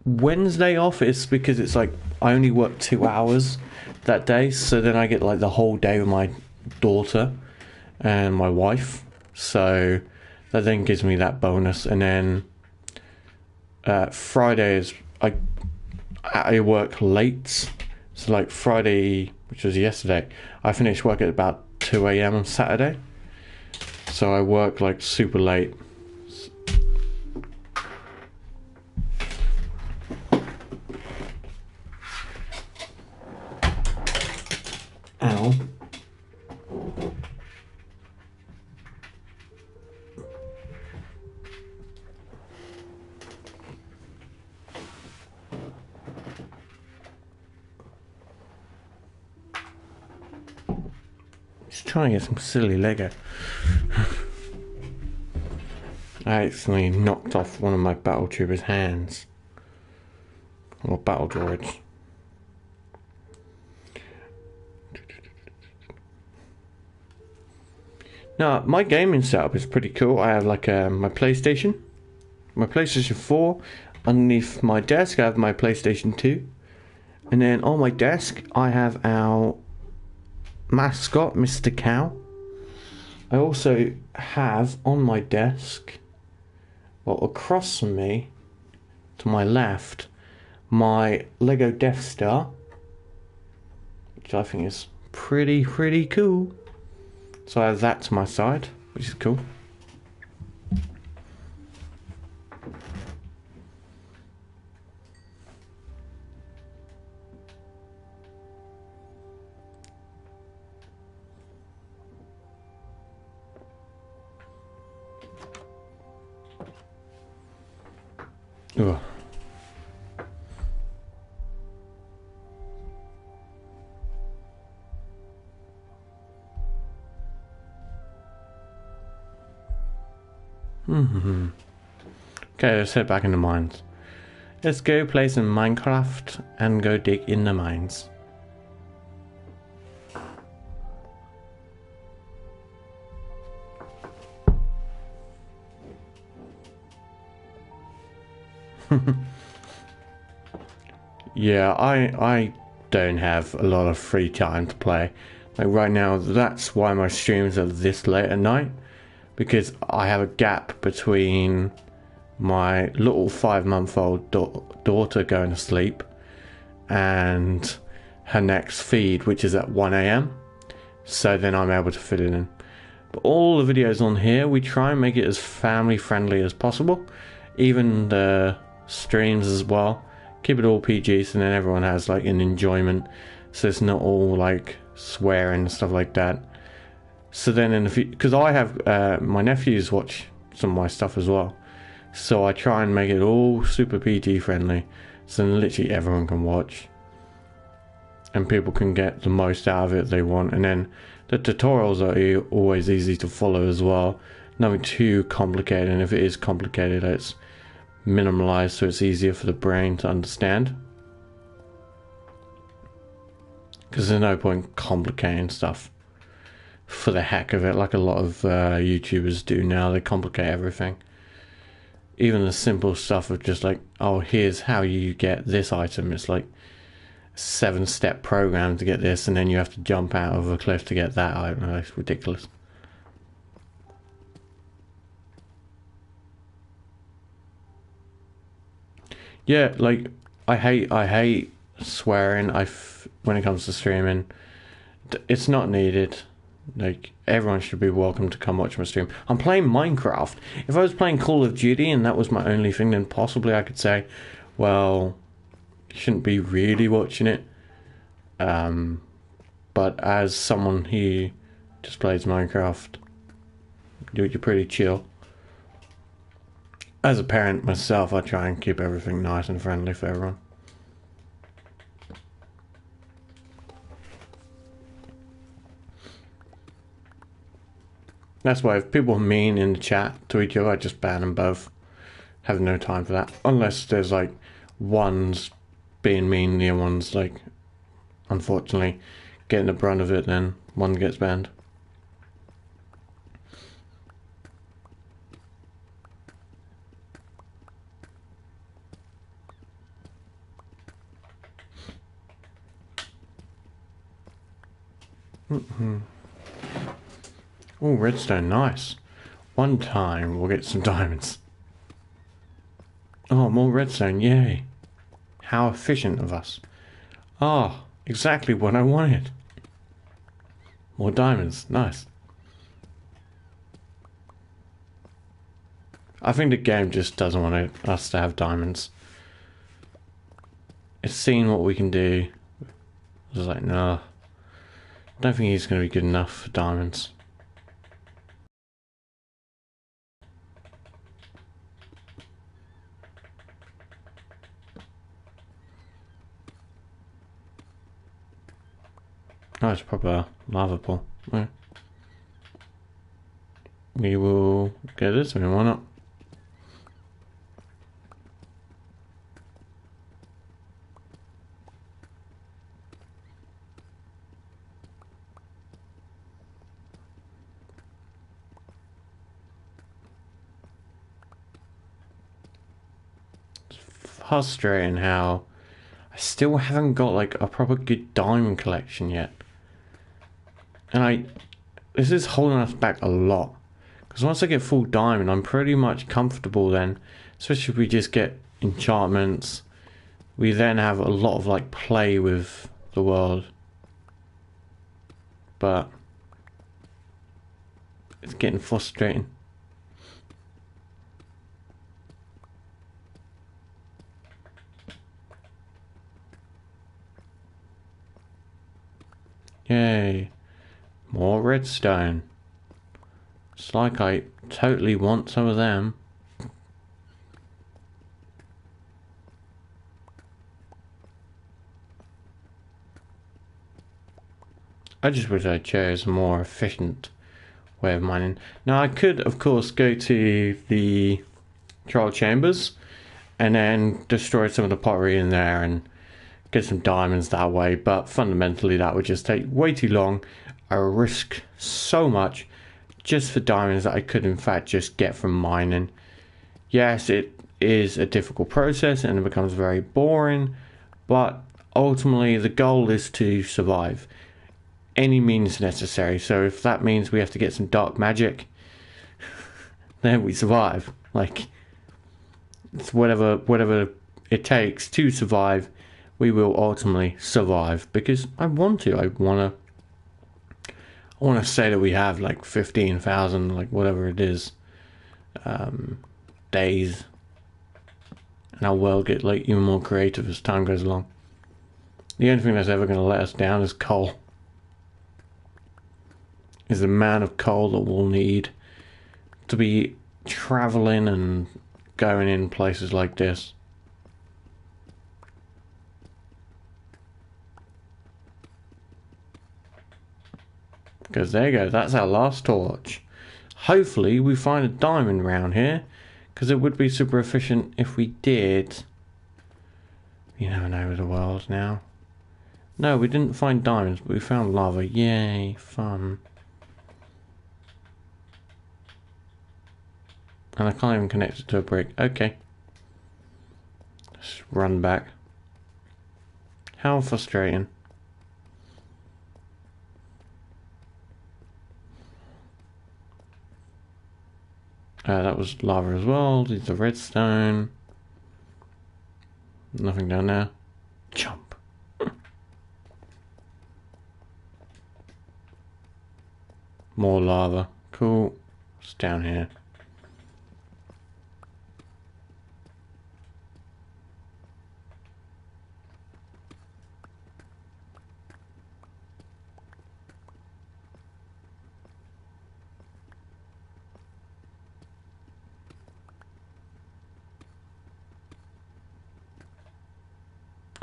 Wednesday off is because it's like I only work 2 hours that day, so then I get like the whole day with my daughter and my wife, so that then gives me that bonus. And then Friday is I work late, so like Friday, which was yesterday, I finished work at about 2 a.m. on Saturday, so I work like super late. Ow. Just trying to get some silly Lego. I accidentally knocked off one of my battle troopers' hands. Or battle droids. Now, my gaming setup is pretty cool. I have like my PlayStation 4. Underneath my desk, I have my PlayStation 2. And then on my desk, I have our mascot, Mr. Cow. I also have on my desk, well, across from me, to my left, my Lego Death Star, which I think is pretty cool. So I have that to my side, which is cool. Ugh. Okay, let's head back in the mines. Let's go play some Minecraft and go dig in the mines. Yeah, I don't have a lot of free time to play. Like right now, that's why my streams are this late at night. Because I have a gap between my little 5-month-old daughter going to sleep and her next feed, which is at 1 a.m. So then I'm able to fit it in. But all the videos on here, we try and make it as family friendly as possible. Even the streams as well. Keep it all PG so then everyone has like an enjoyment. So it's not all like swearing and stuff like that. So then in the future, because I have my nephews watch some of my stuff as well, so I try and make it all super PG friendly, so then literally everyone can watch, and people can get the most out of it they want. And then the tutorials are always easy to follow as well, nothing too complicated, and if it is complicated, it's minimalized so it's easier for the brain to understand. Because there's no point complicating stuff for the heck of it, like a lot of YouTubers do now. They complicate everything. Even the simple stuff of just like, oh, here's how you get this item. It's like a 7-step program to get this, and then you have to jump out of a cliff to get that item. It's ridiculous. Yeah, like I hate swearing. When it comes to streaming, it's not needed. Like, everyone should be welcome to come watch my stream. I'm playing Minecraft. If I was playing Call of Duty and that was my only thing, then possibly I could say, well, you shouldn't be really watching it. But as someone who just plays Minecraft, you're pretty chill. As a parent myself, I try and keep everything nice and friendly for everyone. That's why if people are mean in the chat to each other, I just ban them both. Have no time for that. Unless there's like one's being mean, the other one's like, unfortunately, getting the brunt of it, then one gets banned. Oh, redstone, nice. One time we'll get some diamonds. Oh, more redstone, yay. How efficient of us. Oh, exactly what I wanted. More diamonds, nice. I think the game just doesn't want us to have diamonds. It's seen what we can do. I was like, no. I don't think he's going to be good enough for diamonds. Oh, it's a proper lava pool. Yeah. We will get this, I mean, why not? It's frustrating how I still haven't got like a proper good diamond collection yet. And this is holding us back a lot. Because once I get full diamond, I'm pretty much comfortable then. Especially if we just get enchantments. We then have a lot of like play with the world. But it's getting frustrating. Yay. More redstone. It's like I totally want some of them. I just wish I chose a more efficient way of mining. Now I could, of course, go to the trial chambers and then destroy some of the pottery in there and get some diamonds that way, but fundamentally that would just take way too long. I risk so much just for diamonds that I could in fact just get from mining. Yes, it is a difficult process and it becomes very boring, but ultimately the goal is to survive. Any means necessary. So if that means we have to get some dark magic, then we survive. Like, it's whatever it takes to survive, we will ultimately survive. Because I want to. I want to say that we have like 15,000, like whatever it is, days, and our world get like even more creative as time goes along. The only thing that's ever going to let us down is coal. Is the amount of coal that we'll need to be traveling and going in places like this. Because there you go, that's our last torch. Hopefully we find a diamond around here, because it would be super efficient if we did. You never know with the world now. No, we didn't find diamonds, but we found lava. Yay, fun. And I can't even connect it to a brick. Okay. Let's run back. How frustrating. That was lava as well. These are redstone. Nothing down there. Jump. More lava. Cool. It's down here.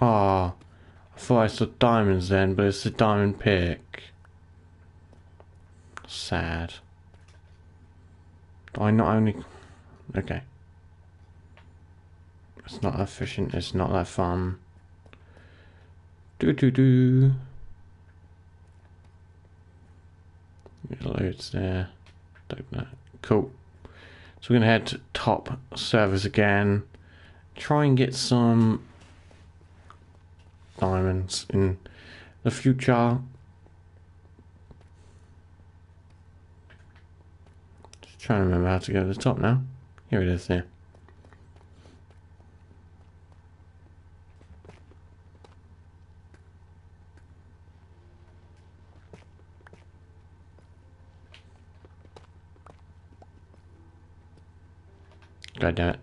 Ah, I thought I saw diamonds then, but it's a diamond pick. Sad. I not only... Okay. It's not efficient, it's not that fun. Do. Loads there. Don't know. Cool. So we're going to head to top servers again. Try and get some diamonds in the future. Just trying to remember how to go to the top now. Here it is there. God damn it.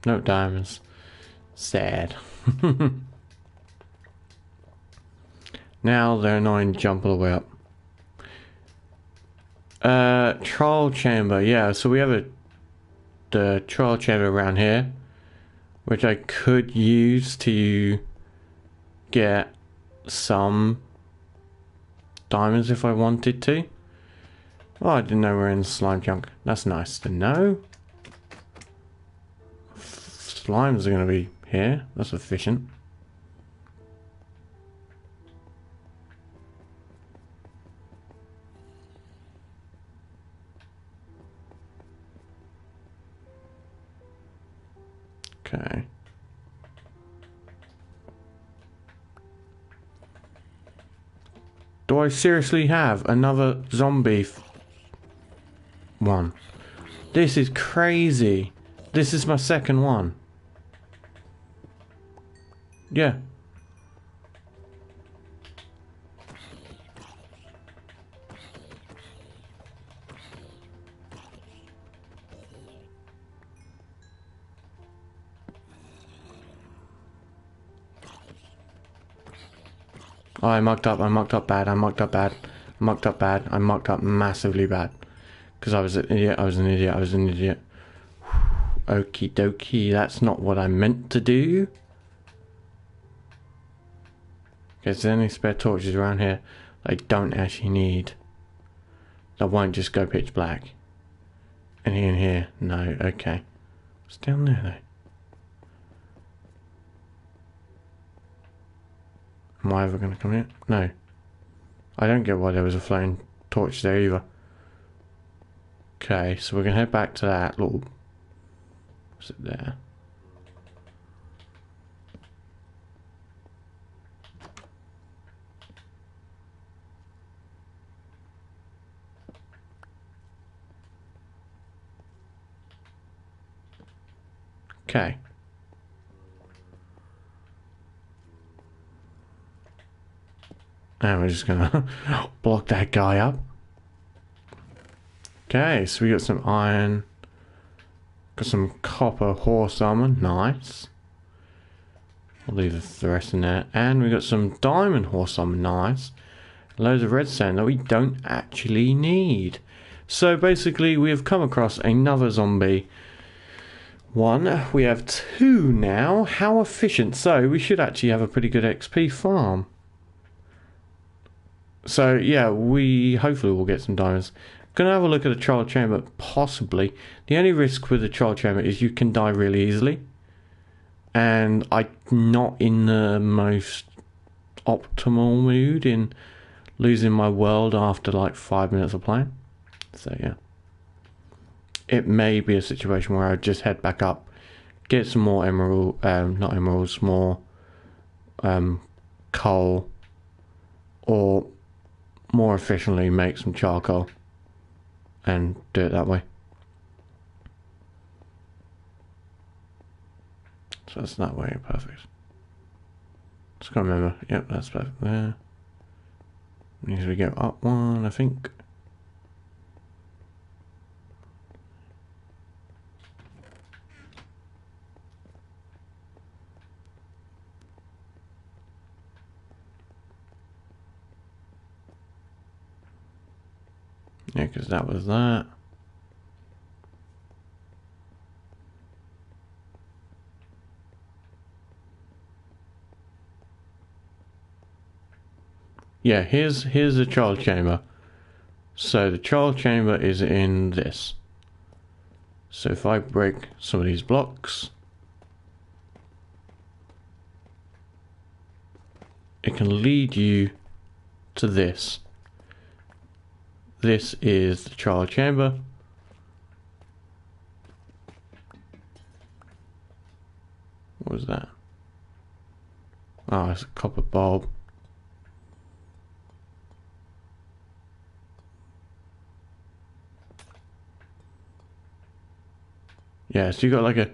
No diamonds. Sad. Now they're annoying jump all the way up. Trial chamber, yeah, so we have the trial chamber around here, which I could use to get some diamonds if I wanted to. Oh, I didn't know we were in slime junk. That's nice to know. Slimes are going to be here. That's efficient. Okay. Do I seriously have another zombie one? This is crazy. This is my second one. Yeah. Oh, I mucked up bad, I mucked up massively bad. Because I was an idiot, I was an idiot. Okie dokie, that's not what I meant to do. Okay, is there any spare torches around here I don't actually need? That won't just go pitch black. Any in here? No, okay. What's down there though? Am I ever going to come here? No. I don't get why there was a flaming torch there either. Okay, so we're going to head back to that little... What's it there? Okay. And we're just gonna block that guy up. Okay, so we got some iron. Got some copper horse armor. Nice. I'll leave the rest in there. And we got some diamond horse armor. Nice. Loads of redstone that we don't actually need. So basically we have come across another zombie. One. We have two now. How efficient. So we should actually have a pretty good XP farm. So yeah, we hopefully will get some diamonds. Gonna have a look at the trial chamber, possibly. The only risk with the trial chamber is you can die really easily. And I'm not in the most optimal mood in losing my world after like 5 minutes of playing. So yeah. It may be a situation where I just head back up, get some more emerald, not emeralds, more coal, or more efficiently make some charcoal and do it that way. So that's that way, perfect. Just gotta remember, yep, that's perfect there. Needs to go up one, I think. Yeah, because that was that. Yeah, here's the trial chamber. So the trial chamber is in this. So if I break some of these blocks, it can lead you to this. This is the trial chamber. What was that? Oh, it's a copper bulb. Yeah, so you got like a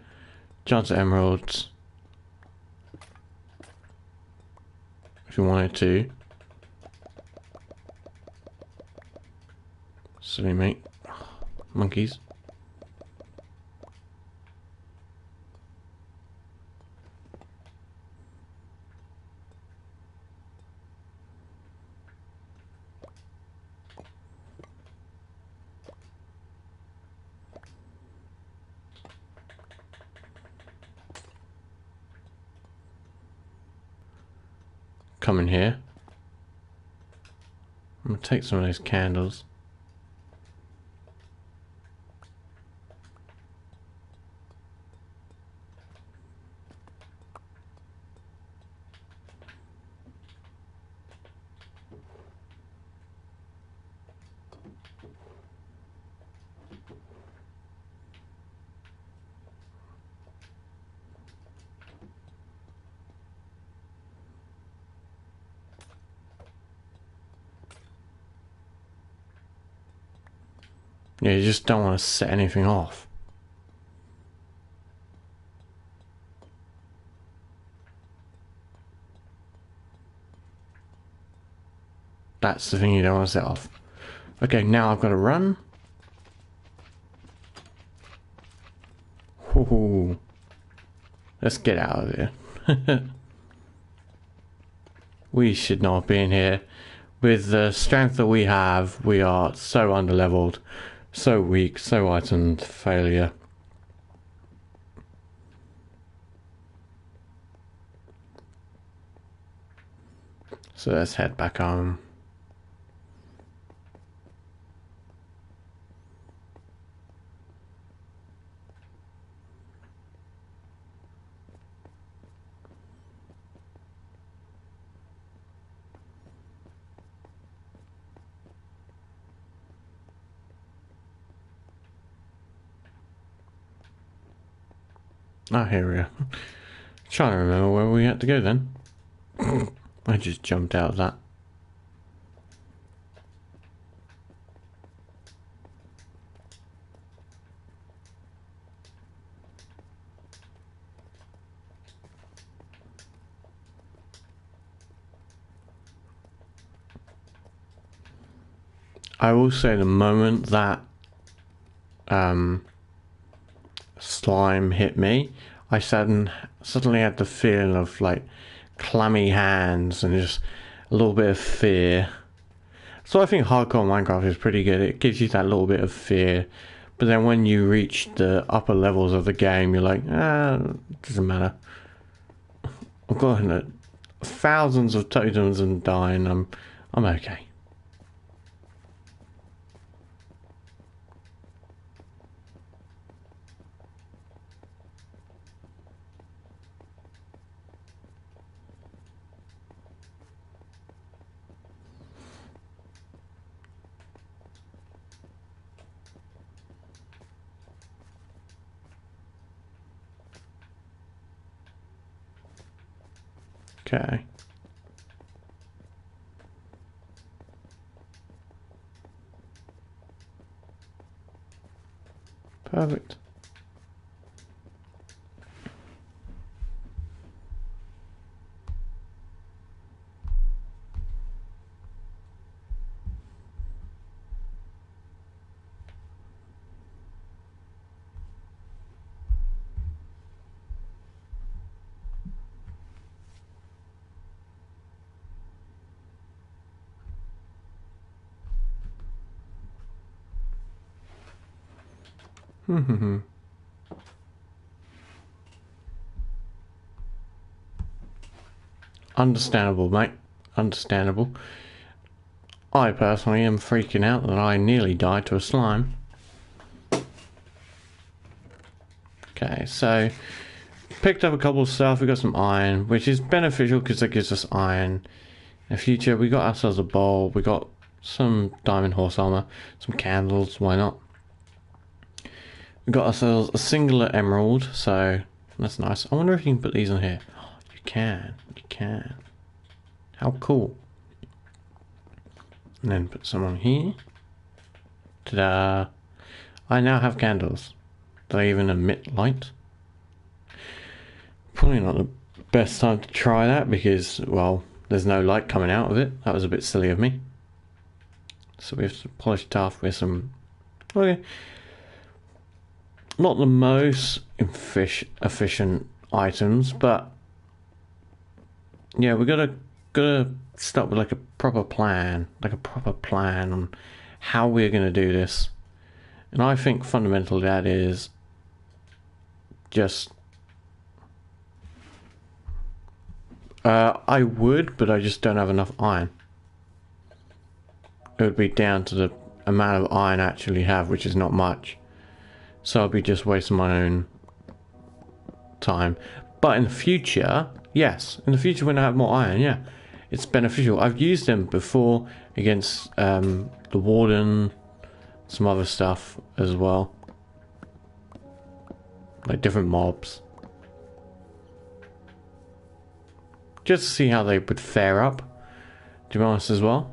chance at emeralds if you wanted to. Silly mate. Monkeys. Come in here. I'm gonna take some of those candles. Yeah, you just don't want to set anything off. That's the thing you don't want to set off. Okay, now I've got to run. Ooh. Let's get out of here. We should not be in here. With the strength that we have, we are so underleveled, so weak, so itemed failure. So let's head back home. Ah, here we are. Trying to remember where we had to go then. I just jumped out of that. I will say the moment that slime hit me, I suddenly had the feeling of like clammy hands and just a little bit of fear. So I think hardcore Minecraft is pretty good. It gives you that little bit of fear, but then when you reach the upper levels of the game, you're like, it doesn't matter. I've got thousands of totems and dying. I'm okay. Okay. Perfect. Understandable, mate. Understandable. I personally am freaking out that I nearly died to a slime. Okay, so picked up a couple of stuff. We got some iron, which is beneficial because it gives us iron. In the future, we got ourselves a bowl. We got some diamond horse armor, some candles. Why not? We got ourselves a singular emerald, so that's nice. I wonder if you can put these on here. Oh, you can. You can. How cool. And then put some on here. Ta-da! I now have candles. Do they even emit light? Probably not the best time to try that because, well, there's no light coming out of it. That was a bit silly of me. So we have to polish it off with some... Okay. Not the most efficient items, but... yeah, we gotta start with like a proper plan. Like a proper plan on how we're gonna do this. And I think fundamentally that is... just... I would, but I just don't have enough iron. It would be down to the amount of iron I actually have, which is not much. So I'd be just wasting my own time. But in the future, yes. In the future when I have more iron, yeah. It's beneficial. I've used them before against the warden, some other stuff as well. Like different mobs. Just to see how they would fare up, to be honest as well.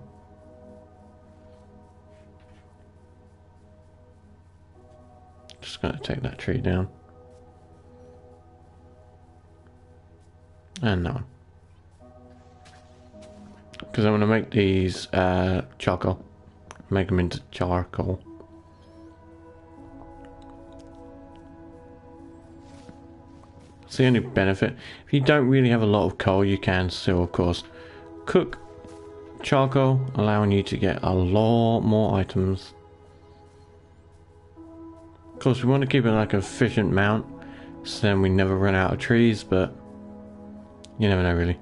Just going to take that tree down. And that one. Because I'm going to make these charcoal. Make them into charcoal. It's the only benefit. If you don't really have a lot of coal, you can still, of course, cook charcoal, allowing you to get a lot more items. Of course, we want to keep it like an efficient amount, so then we never run out of trees, but you never know really.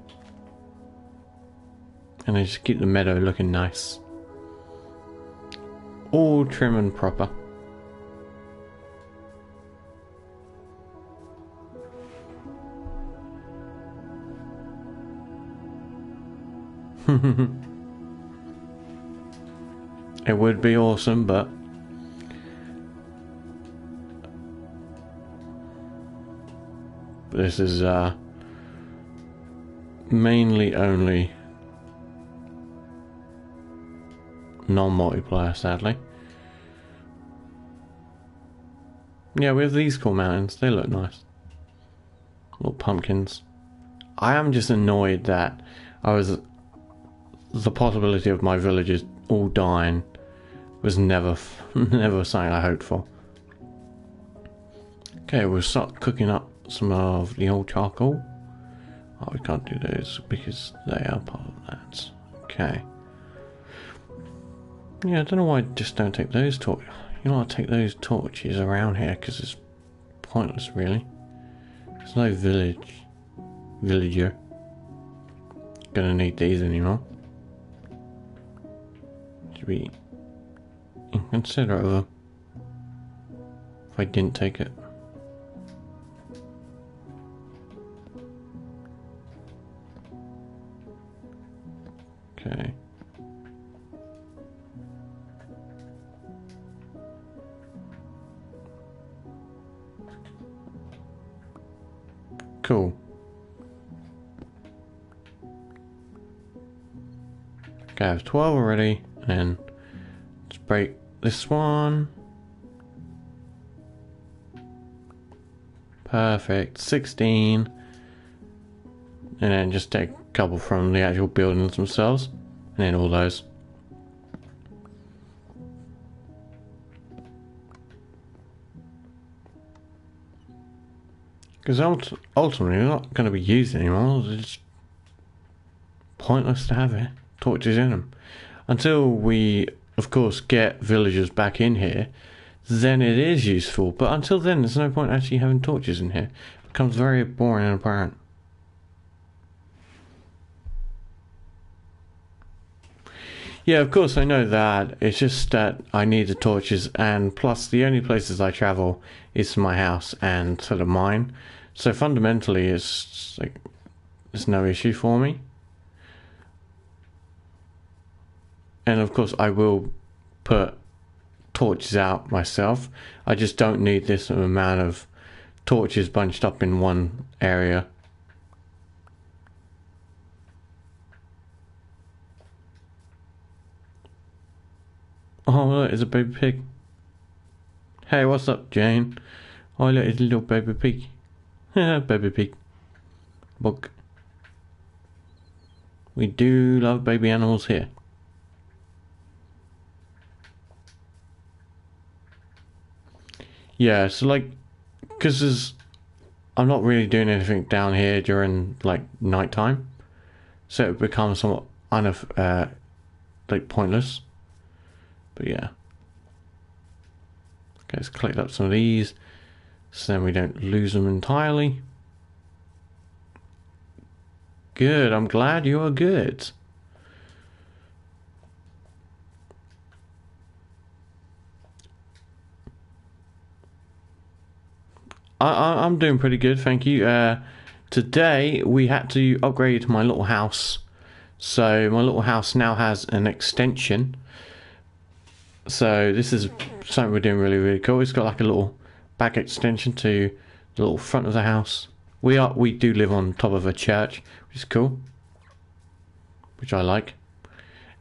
And then just keep the meadow looking nice. All trim and proper. It would be awesome, but this is mainly only non-multiplayer, sadly. Yeah, we have these cool mountains. They look nice. Little pumpkins. I am just annoyed that the possibility of my villagers all dying was never something I hoped for. Okay, we'll start cooking up some of the old charcoal. Oh, we can't do those because they are part of that. Okay. Yeah, I don't know why I just don't take those torches. You know, I'll take those torches around here because it's pointless, really. There's no villager gonna need these anymore. Should be inconsiderate of them if I didn't take it. Okay. Cool. Okay, I have 12 already, and let's break this one. Perfect. 16. And then just take a couple from the actual buildings themselves, and then all those. Because ultimately they're not going to be used anymore. It's pointless to have it. Torches in them. Until we, of course, get villagers back in here, then it is useful. But until then, there's no point actually having torches in here. It becomes very boring and apparent. Yeah, of course I know that. It's just that I need the torches, and plus the only places I travel is to my house and to the mine. So fundamentally, it's like there's no issue for me. And of course, I will put torches out myself. I just don't need this amount of torches bunched up in one area. Oh, look, it's a baby pig. Hey, what's up, Jane? Oh, look, it's a little baby pig. Baby pig. Bug. We do love baby animals here. Yeah, so like, because I'm not really doing anything down here during like nighttime, so it becomes somewhat like pointless. But yeah. Okay, let's collect up some of these, so then we don't lose them entirely. Good, I'm glad you are good. I'm doing pretty good, thank you. Today we had to upgrade my little house. So my little house now has an extension. So this is something we're doing really, really cool. It's got like a little back extension to the little front of the house. We do live on top of a church, which is cool, which I like.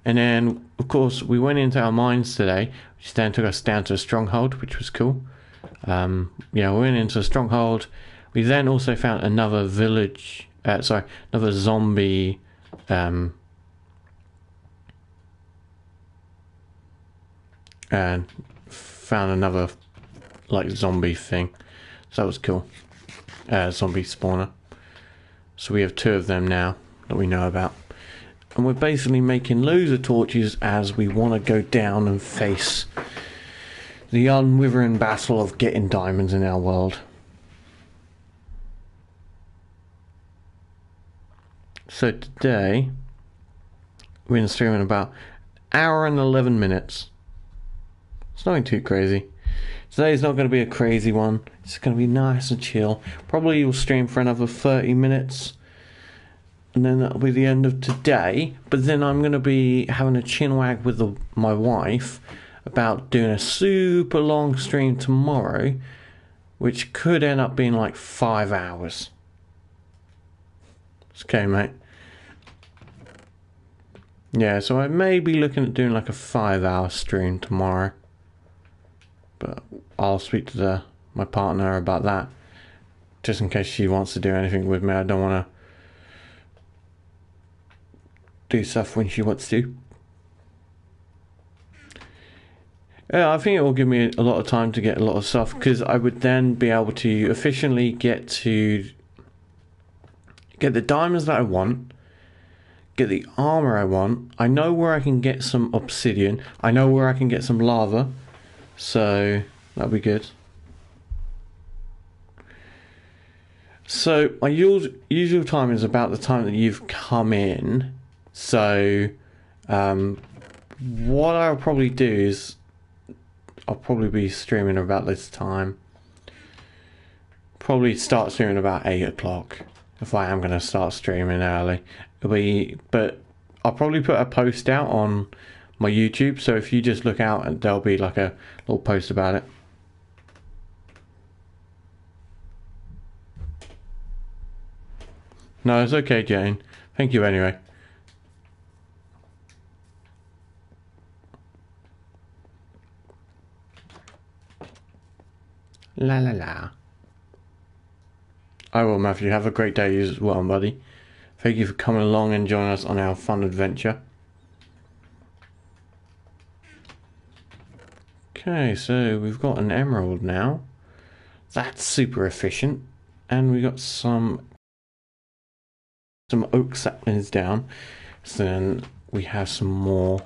And then of course we went into our mines today, which then took us down to a stronghold, which was cool. Yeah, we went into a stronghold. We then also found another village, another zombie and found another like zombie thing, so that was cool. Zombie spawner. So we have 2 of them now that we know about, and we're basically making loads of torches as we want to go down and face the unwithering battle of getting diamonds in our world. So today we're in streaming about an hour and 11 minutes. It's nothing too crazy. Today's not going to be a crazy one. It's going to be nice and chill. Probably will stream for another 30 minutes. And then that'll be the end of today. But then I'm going to be having a chinwag with my wife about doing a super long stream tomorrow, which could end up being like 5 hours. It's okay, mate. Yeah, so I may be looking at doing like a 5-hour stream tomorrow. But I'll speak to my partner about that, just in case she wants to do anything with me. I don't want to do stuff when she wants to. Yeah, I think it will give me a lot of time to get a lot of stuff, because I would then be able to efficiently get the diamonds that I want, get the armor I want. I know where I can get some obsidian. I know where I can get some lava. So that'll be good. So my usual time is about the time that you've come in. So what I'll probably do is I'll probably be streaming about this time. Probably start streaming about 8 o'clock if I am going to start streaming early. But I'll probably put a post out on my YouTube, so if you just look out, and there'll be like a little post about it. No, it's okay, Jane. Thank you anyway. La la la. I will, Matthew. Have a great day as well, buddy. Thank you for coming along and joining us on our fun adventure. Okay, so we've got an emerald now. That's super efficient. And we got some oak saplings down. So then we have some more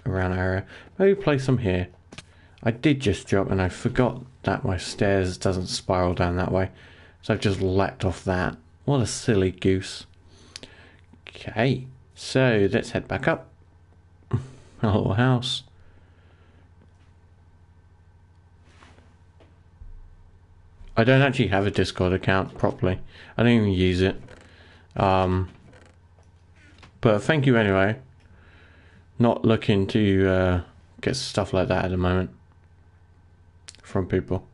around our area. Maybe place some here. I did just drop and I forgot that my stairs doesn't spiral down that way. So I've just leapt off that. What a silly goose. Okay, so let's head back up. a little house. I don't actually have a Discord account properly. I don't even use it. But thank you anyway. Not looking to get stuff like that at the moment from people.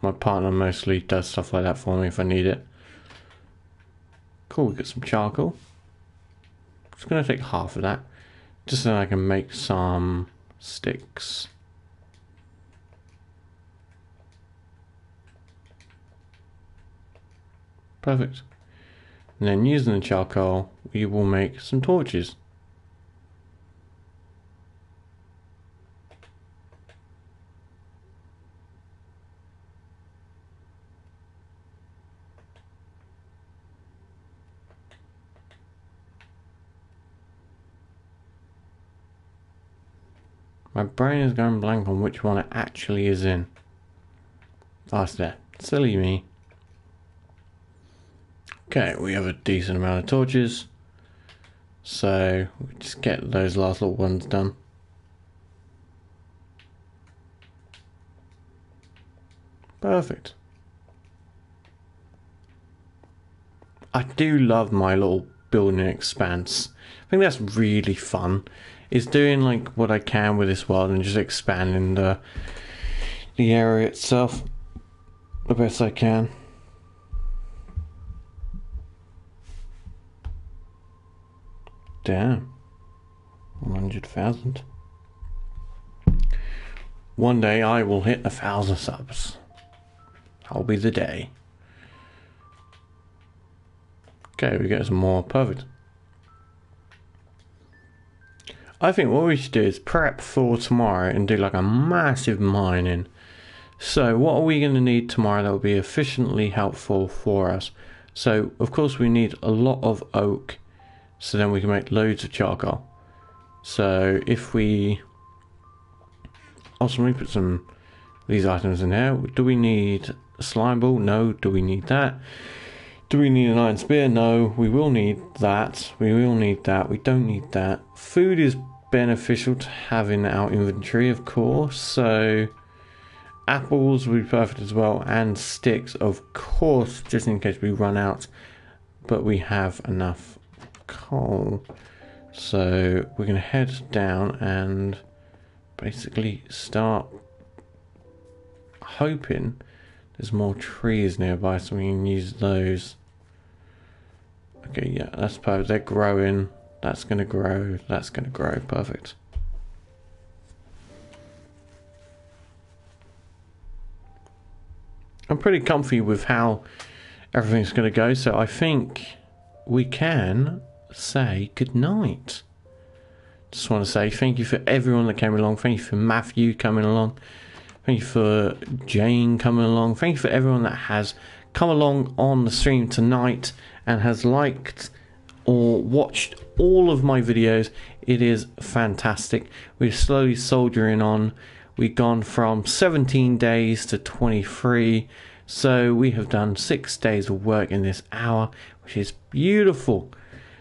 My partner mostly does stuff like that for me if I need it. Cool, we got some charcoal. Just gonna take half of that, just so I can make some sticks. Perfect. And then using the charcoal, we will make some torches. My brain is going blank on which one it actually is in. That's there. Silly me. Okay, we have a decent amount of torches. So, we just get those last little ones done. Perfect. I do love my little building expanse. I think that's really fun. Is doing like what I can with this world and just expanding the area itself the best I can. Damn. 100,000. One day I will hit 1,000 subs. That'll be the day. Okay, we get some more. Perfect. I think what we should do is prep for tomorrow and do like a massive mining. So what are we going to need tomorrow that will be efficiently helpful for us? So of course we need a lot of oak, so then we can make loads of charcoal. So if we also put some of these items in there. Do we need a slime ball? No. Do we need that? Do we need an iron spear? No. We will need that. We will need that. We don't need that. Food is beneficial to have in our inventory, of course. So apples would be perfect as well, and sticks, of course, just in case we run out. But we have enough coal. So we're going to head down and basically start hoping there's more trees nearby so we can use those. Okay, yeah, that's perfect. They're growing. That's going to grow. That's going to grow. Perfect. I'm pretty comfy with how everything's going to go, so I think we can say goodnight. Just want to say thank you for everyone that came along. Thank you for Matthew coming along. Thank you for Jane coming along. Thank you for everyone that has come along on the stream tonight and has liked or watched all of my videos. It is fantastic. We're slowly soldiering on. We've gone from 17 days to 23. So we have done 6 days of work in this hour, which is beautiful.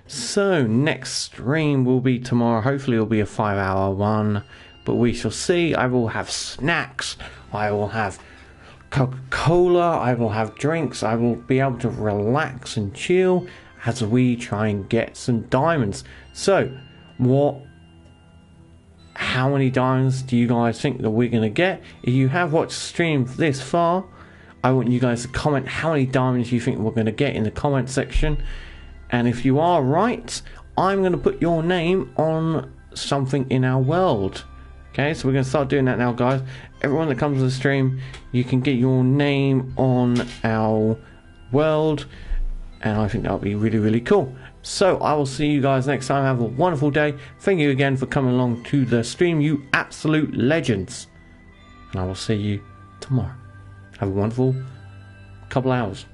So next stream will be tomorrow. Hopefully it'll be a 5-hour one, but we shall see. I will have snacks. I will have Coca-Cola. I will have drinks. I will be able to relax and chill as we try and get some diamonds. So how many diamonds do you guys think that we're going to get? If you have watched the stream this far, I want you guys to comment how many diamonds you think we're going to get in the comment section. And if you are right, I'm going to put your name on something in our world. Okay, so we're going to start doing that now, guys. Everyone that comes to the stream, you can get your name on our world. And I think that'll be really, really cool. So I will see you guys next time. Have a wonderful day. Thank you again for coming along to the stream, you absolute legends. And I will see you tomorrow. Have a wonderful couple hours.